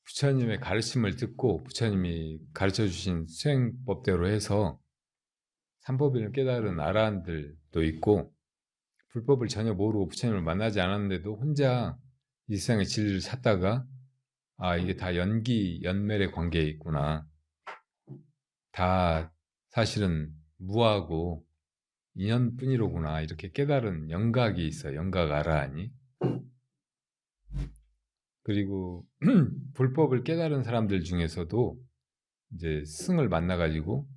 부처님의 가르침을 듣고 부처님이 가르쳐 주신 수행법대로 해서 삼법인을 깨달은 아라한들도 있고 불법을 전혀 모르고 부처님을 만나지 않았는데도 혼자 이 세상의 진리를 찾다가 아 이게 다 연멜의 관계에 있구나. 다 사실은 무하고 인연뿐이로구나 이렇게 깨달은 영각이 있어요. 영각 아라한이. 그리고 불법을 깨달은 사람들 중에서도 이제 스승을 만나가지고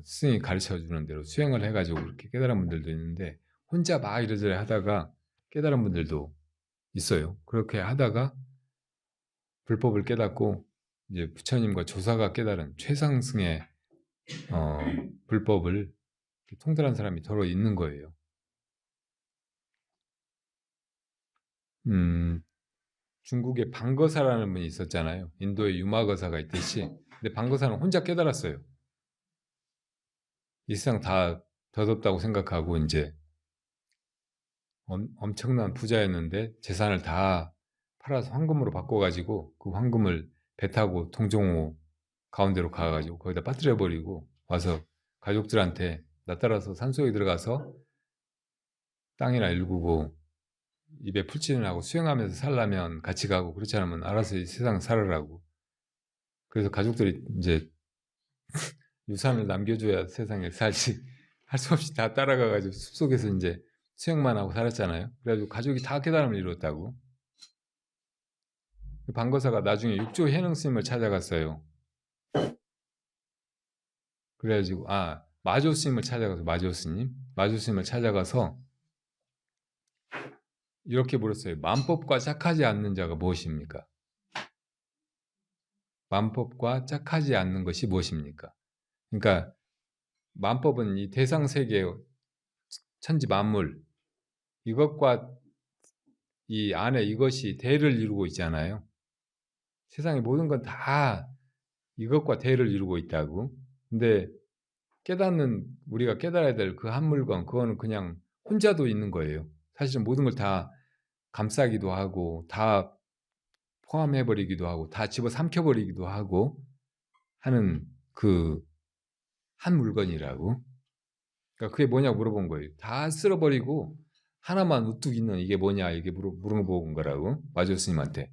스승이 가르쳐주는 대로 수행을 해가지고 그렇게 깨달은 분들도 있는데 혼자 막 이러저러 하다가 깨달은 분들도 있어요. 그렇게 하다가 불법을 깨닫고 이제 부처님과 조사가 깨달은 최상승의 불법을 통달한 사람이 더러 있는 거예요. 중국에 방거사라는 분이 있었잖아요. 인도에 유마거사가 있듯이. 근데 방거사는 혼자 깨달았어요. 이 세상 다 더덥다고 생각하고 이제 엄청난 부자였는데 재산을 다 팔아서 황금으로 바꿔가지고 그 황금을 배 타고 동종호 가운데로 가가지고 거기다 빠뜨려버리고 와서 가족들한테 나 따라서 산속에 들어가서 땅이나 일구고 입에 풀칠을 하고 수영하면서 살려면 같이 가고 그렇지 않으면 알아서 이 세상 살아라고. 그래서 가족들이 이제 유산을 남겨줘야 세상에 살지 할 수 없이 다 따라가가지고 숲속에서 이제 수영만 하고 살았잖아요. 그래가지고 가족이 다 깨달음을 이뤘다고. 방거사가 나중에 육조 해능 스님을 찾아갔어요. 그래가지고 마조 스님을 찾아가서 마조 스님을 찾아가서 이렇게 물었어요. 만법과 짝하지 않는 자가 무엇입니까? 만법과 짝하지 않는 것이 무엇입니까? 그러니까 만법은 이 대상 세계 천지 만물 이것과 이 안에 이것이 대를 이루고 있잖아요. 세상의 모든 건 다 이것과 대를 이루고 있다고. 근데 우리가 깨달아야 될 그 한 물건 그거는 그냥 혼자도 있는 거예요. 사실은 모든 걸 다 감싸기도 하고 다 포함해버리기도 하고 다 집어삼켜버리기도 하고 하는 그 한 물건이라고. 그러니까 그게 뭐냐고 물어본 거예요. 다 쓸어버리고 하나만 우뚝 있는 이게 뭐냐 이게 물어본 거라고 마조 스님한테.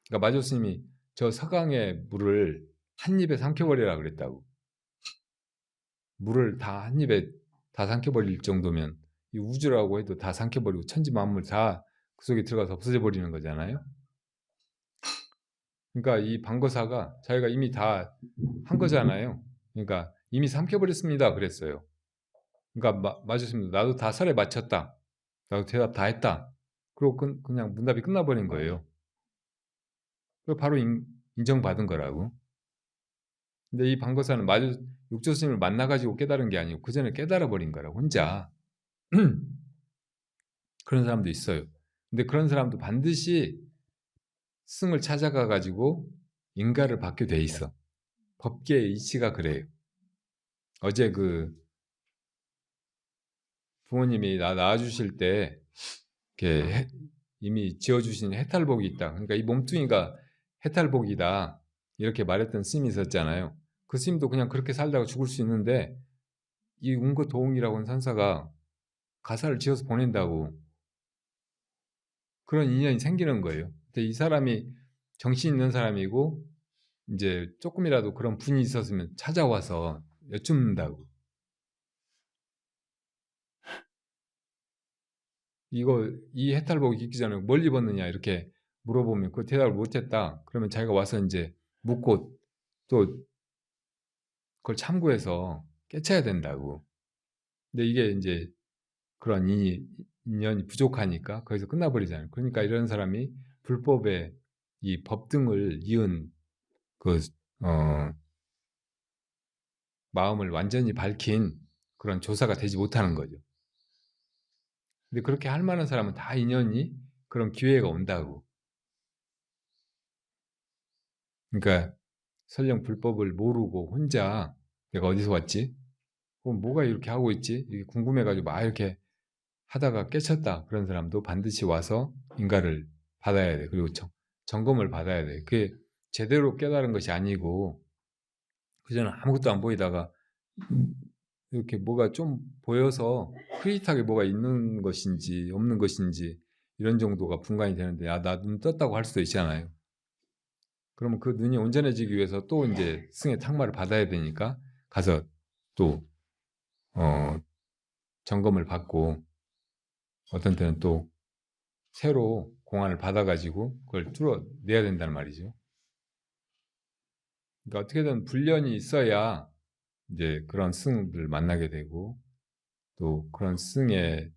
그러니까 마조 스님이 저 서강의 물을 한 입에 삼켜버리라 그랬다고. 물을 다 한 입에 다 삼켜버릴 정도면 이 우주라고 해도 다 삼켜버리고 천지 만물 다 그 속에 들어가서 없어져 버리는 거잖아요. 그러니까 이 방거사가 자기가 이미 다 한 거잖아요. 그러니까 이미 삼켜버렸습니다 그랬어요. 그러니까 맞으십니다. 나도 다 설에 마쳤다. 나도 대답 다 했다. 그리고 그냥 문답이 끝나버린 거예요. 그리고 바로 인정받은 거라고. 근데 이 방거사는 육조 스님을 만나가지고 깨달은 게 아니고 그 전에 깨달아버린 거라고 혼자. 그런 사람도 있어요. 근데 그런 사람도 반드시 스승을 찾아가가지고 인가를 받게 돼 있어. 법계의 이치가 그래요. 어제 그 부모님이 나 낳아주실 때 이렇게 이미 지어주신 해탈복이 있다. 그러니까 이 몸뚱이가 해탈복이다. 이렇게 말했던 스님이 있었잖아요. 그 스님도 그냥 그렇게 살다가 죽을 수 있는데 이 운거도웅이라고 하는 산사가 가사를 지어서 보낸다고 그런 인연이 생기는 거예요. 근데 이 사람이 정신 있는 사람이고 이제 조금이라도 그런 분이 있었으면 찾아와서 여쭙는다고. 이 해탈복이 있기 전에 뭘 입었느냐 이렇게 물어보면 그 대답을 못했다. 그러면 자기가 와서 이제 묻고 또 그걸 참고해서 깨쳐야 된다고. 근데 이게 이제 그런 인연이 부족하니까 거기서 끝나버리잖아요. 그러니까 이런 사람이 불법에 이 법등을 이은 그 마음을 완전히 밝힌 그런 조사가 되지 못하는 거죠. 근데 그렇게 할 만한 사람은 다 인연이 그런 기회가 온다고. 그러니까 설령 불법을 모르고 혼자 내가 어디서 왔지? 그럼 뭐가 이렇게 하고 있지? 이게 궁금해가지고 막 이렇게 하다가 깨쳤다. 그런 사람도 반드시 와서 인가를 받아야 돼. 그리고 점검을 받아야 돼. 그게 제대로 깨달은 것이 아니고 그전에 아무것도 안 보이다가 이렇게 뭐가 좀 보여서 흐릿하게 뭐가 있는 것인지 없는 것인지 이런 정도가 분간이 되는데 나 눈 떴다고 할 수도 있잖아요. 그러면 그 눈이 온전해지기 위해서 또 이제 승의 탁마를 받아야 되니까 가서 또 점검을 받고 어떤 때는 또 새로 공안을 받아가지고 그걸 뚫어내야 된다는 말이죠. 그러니까 어떻게든 훈련이 있어야 이제 그런 스승들 만나게 되고 또 그런 스승의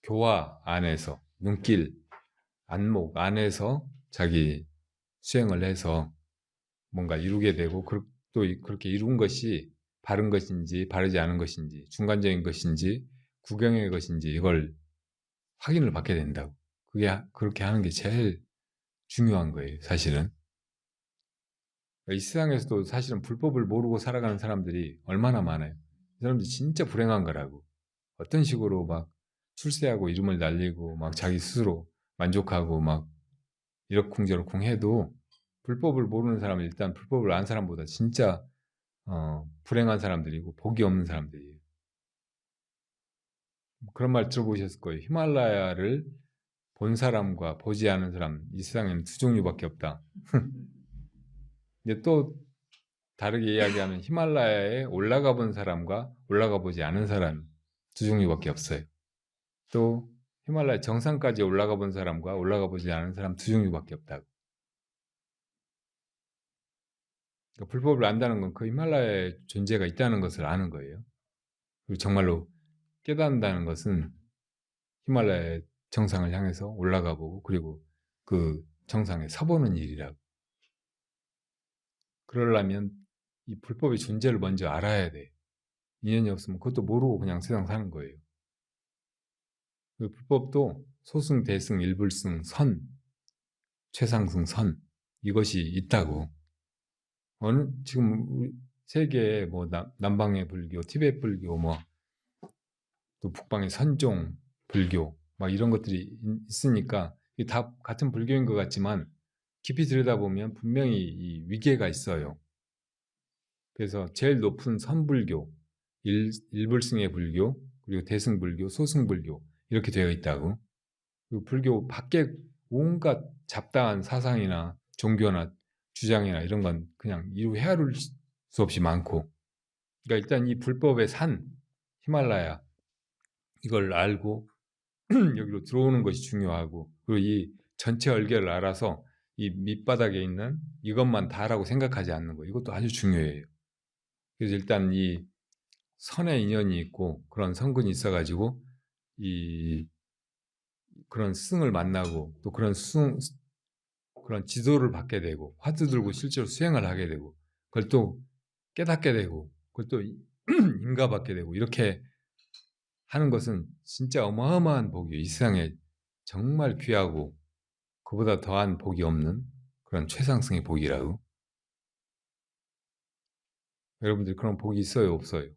교화 안에서 눈길, 안목 안에서 자기 수행을 해서 뭔가 이루게 되고 또 그렇게 이룬 것이 바른 것인지 바르지 않은 것인지 중간적인 것인지 구경의 것인지 이걸 확인을 받게 된다고. 그렇게 하는 게 제일 중요한 거예요, 사실은. 이 세상에서도 사실은 불법을 모르고 살아가는 사람들이 얼마나 많아요. 이 사람들이 진짜 불행한 거라고. 어떤 식으로 막 출세하고 이름을 날리고 막 자기 스스로 만족하고 막 이러쿵저러쿵 해도 불법을 모르는 사람은 일단 불법을 아는 사람보다 진짜 불행한 사람들이고 복이 없는 사람들이에요. 그런 말 들어보셨을 거예요. 히말라야를 본 사람과 보지 않은 사람, 이 세상에는 두 종류밖에 없다. 근데 또 다르게 이야기하면 히말라야에 올라가 본 사람과 올라가 보지 않은 사람 두 종류밖에 없어요. 또 히말라야 정상까지 올라가 본 사람과 올라가 보지 않은 사람 두 종류밖에 없다고. 그러니까 불법을 안다는 건 그 히말라야의 존재가 있다는 것을 아는 거예요. 그리고 정말로 깨닫는다는 것은 히말라야의 정상을 향해서 올라가 보고 그리고 그 정상에 서보는 일이라고. 그러려면 이 불법의 존재를 먼저 알아야 돼. 인연이 없으면 그것도 모르고 그냥 세상 사는 거예요. 그 불법도 소승, 대승, 일불승, 선, 최상승, 선 이것이 있다고. 지금 세계에 뭐 남방의 불교, 티베트 불교, 뭐 또 북방의 선종 불교 막 이런 것들이 있으니까 이게 다 같은 불교인 것 같지만 깊이 들여다보면 분명히 이 위계가 있어요. 그래서 제일 높은 선불교, 일불승의 불교, 그리고 대승불교, 소승불교 이렇게 되어 있다고. 그리고 불교 밖에 온갖 잡다한 사상이나 종교나 주장이나 이런 건 그냥 이루 헤아릴 수 없이 많고. 그러니까 일단 이 불법의 산, 히말라야 이걸 알고 여기로 들어오는 것이 중요하고 그리고 이 전체 얼개를 알아서 이 밑바닥에 있는 이것만 다라고 생각하지 않는 거 이것도 아주 중요해요. 그래서 일단 이 선의 인연이 있고 그런 성근이 있어가지고 이 그런 스승을 만나고 또 그런 그런 지도를 받게 되고 화두 들고 실제로 수행을 하게 되고 그걸 또 깨닫게 되고 그걸 또 인가받게 되고 이렇게 하는 것은 진짜 어마어마한 복이에요. 이 세상에 정말 귀하고 그보다 더한 복이 없는 그런 최상승의 복이라고. 여러분들 그런 복이 있어요, 없어요?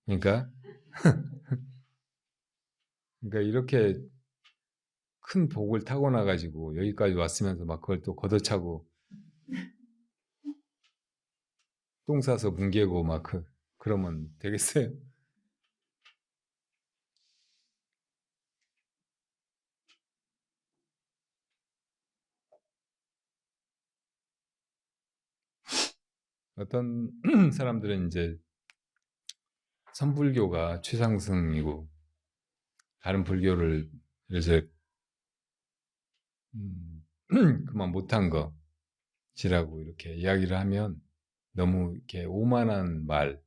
그러니까 이렇게 큰 복을 타고나 가지고 여기까지 왔으면서 막 그걸 또 걷어차고 똥 싸서 뭉개고 막 그러면 되겠어요? 어떤 사람들은 이제 선불교가 최상승이고 다른 불교를 이제 그만 못한 것이라고 이렇게 이야기를 하면 너무 이렇게 오만한 말,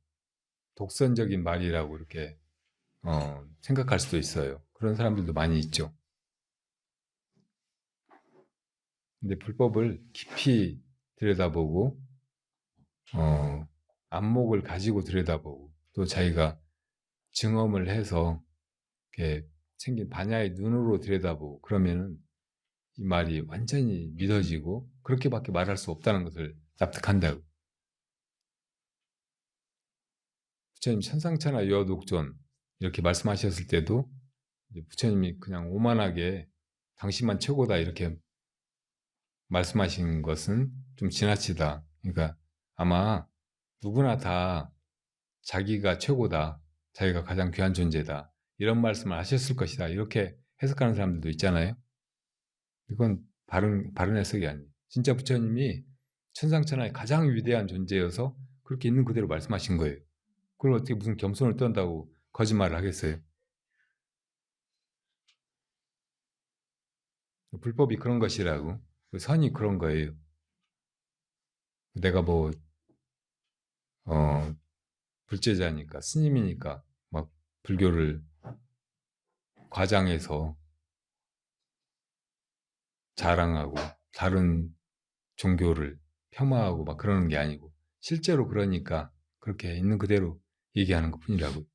독선적인 말이라고 이렇게 생각할 수도 있어요. 그런 사람들도 많이 있죠. 근데 불법을 깊이 들여다보고 안목을 가지고 들여다보고 또 자기가 증험을 해서 이렇게 생긴 반야의 눈으로 들여다보고 그러면은 이 말이 완전히 믿어지고 그렇게밖에 말할 수 없다는 것을 납득한다고. 부처님 천상천하 유아독존 이렇게 말씀하셨을 때도 이제 부처님이 그냥 오만하게 당신만 최고다 이렇게 말씀하신 것은 좀 지나치다. 그러니까 아마 누구나 다 자기가 최고다, 자기가 가장 귀한 존재다 이런 말씀을 하셨을 것이다 이렇게 해석하는 사람들도 있잖아요. 이건 바른 해석이 아니에요. 진짜 부처님이 천상천하의 가장 위대한 존재여서 그렇게 있는 그대로 말씀하신 거예요. 그걸 어떻게 무슨 겸손을 떤다고 거짓말을 하겠어요? 불법이 그런 것이라고. 선이 그런 거예요. 내가 뭐 불제자니까 스님이니까 막 불교를 과장해서 자랑하고 다른 종교를 폄하하고 막 그러는 게 아니고 실제로 그러니까 그렇게 있는 그대로 얘기하는 것 뿐이라고요.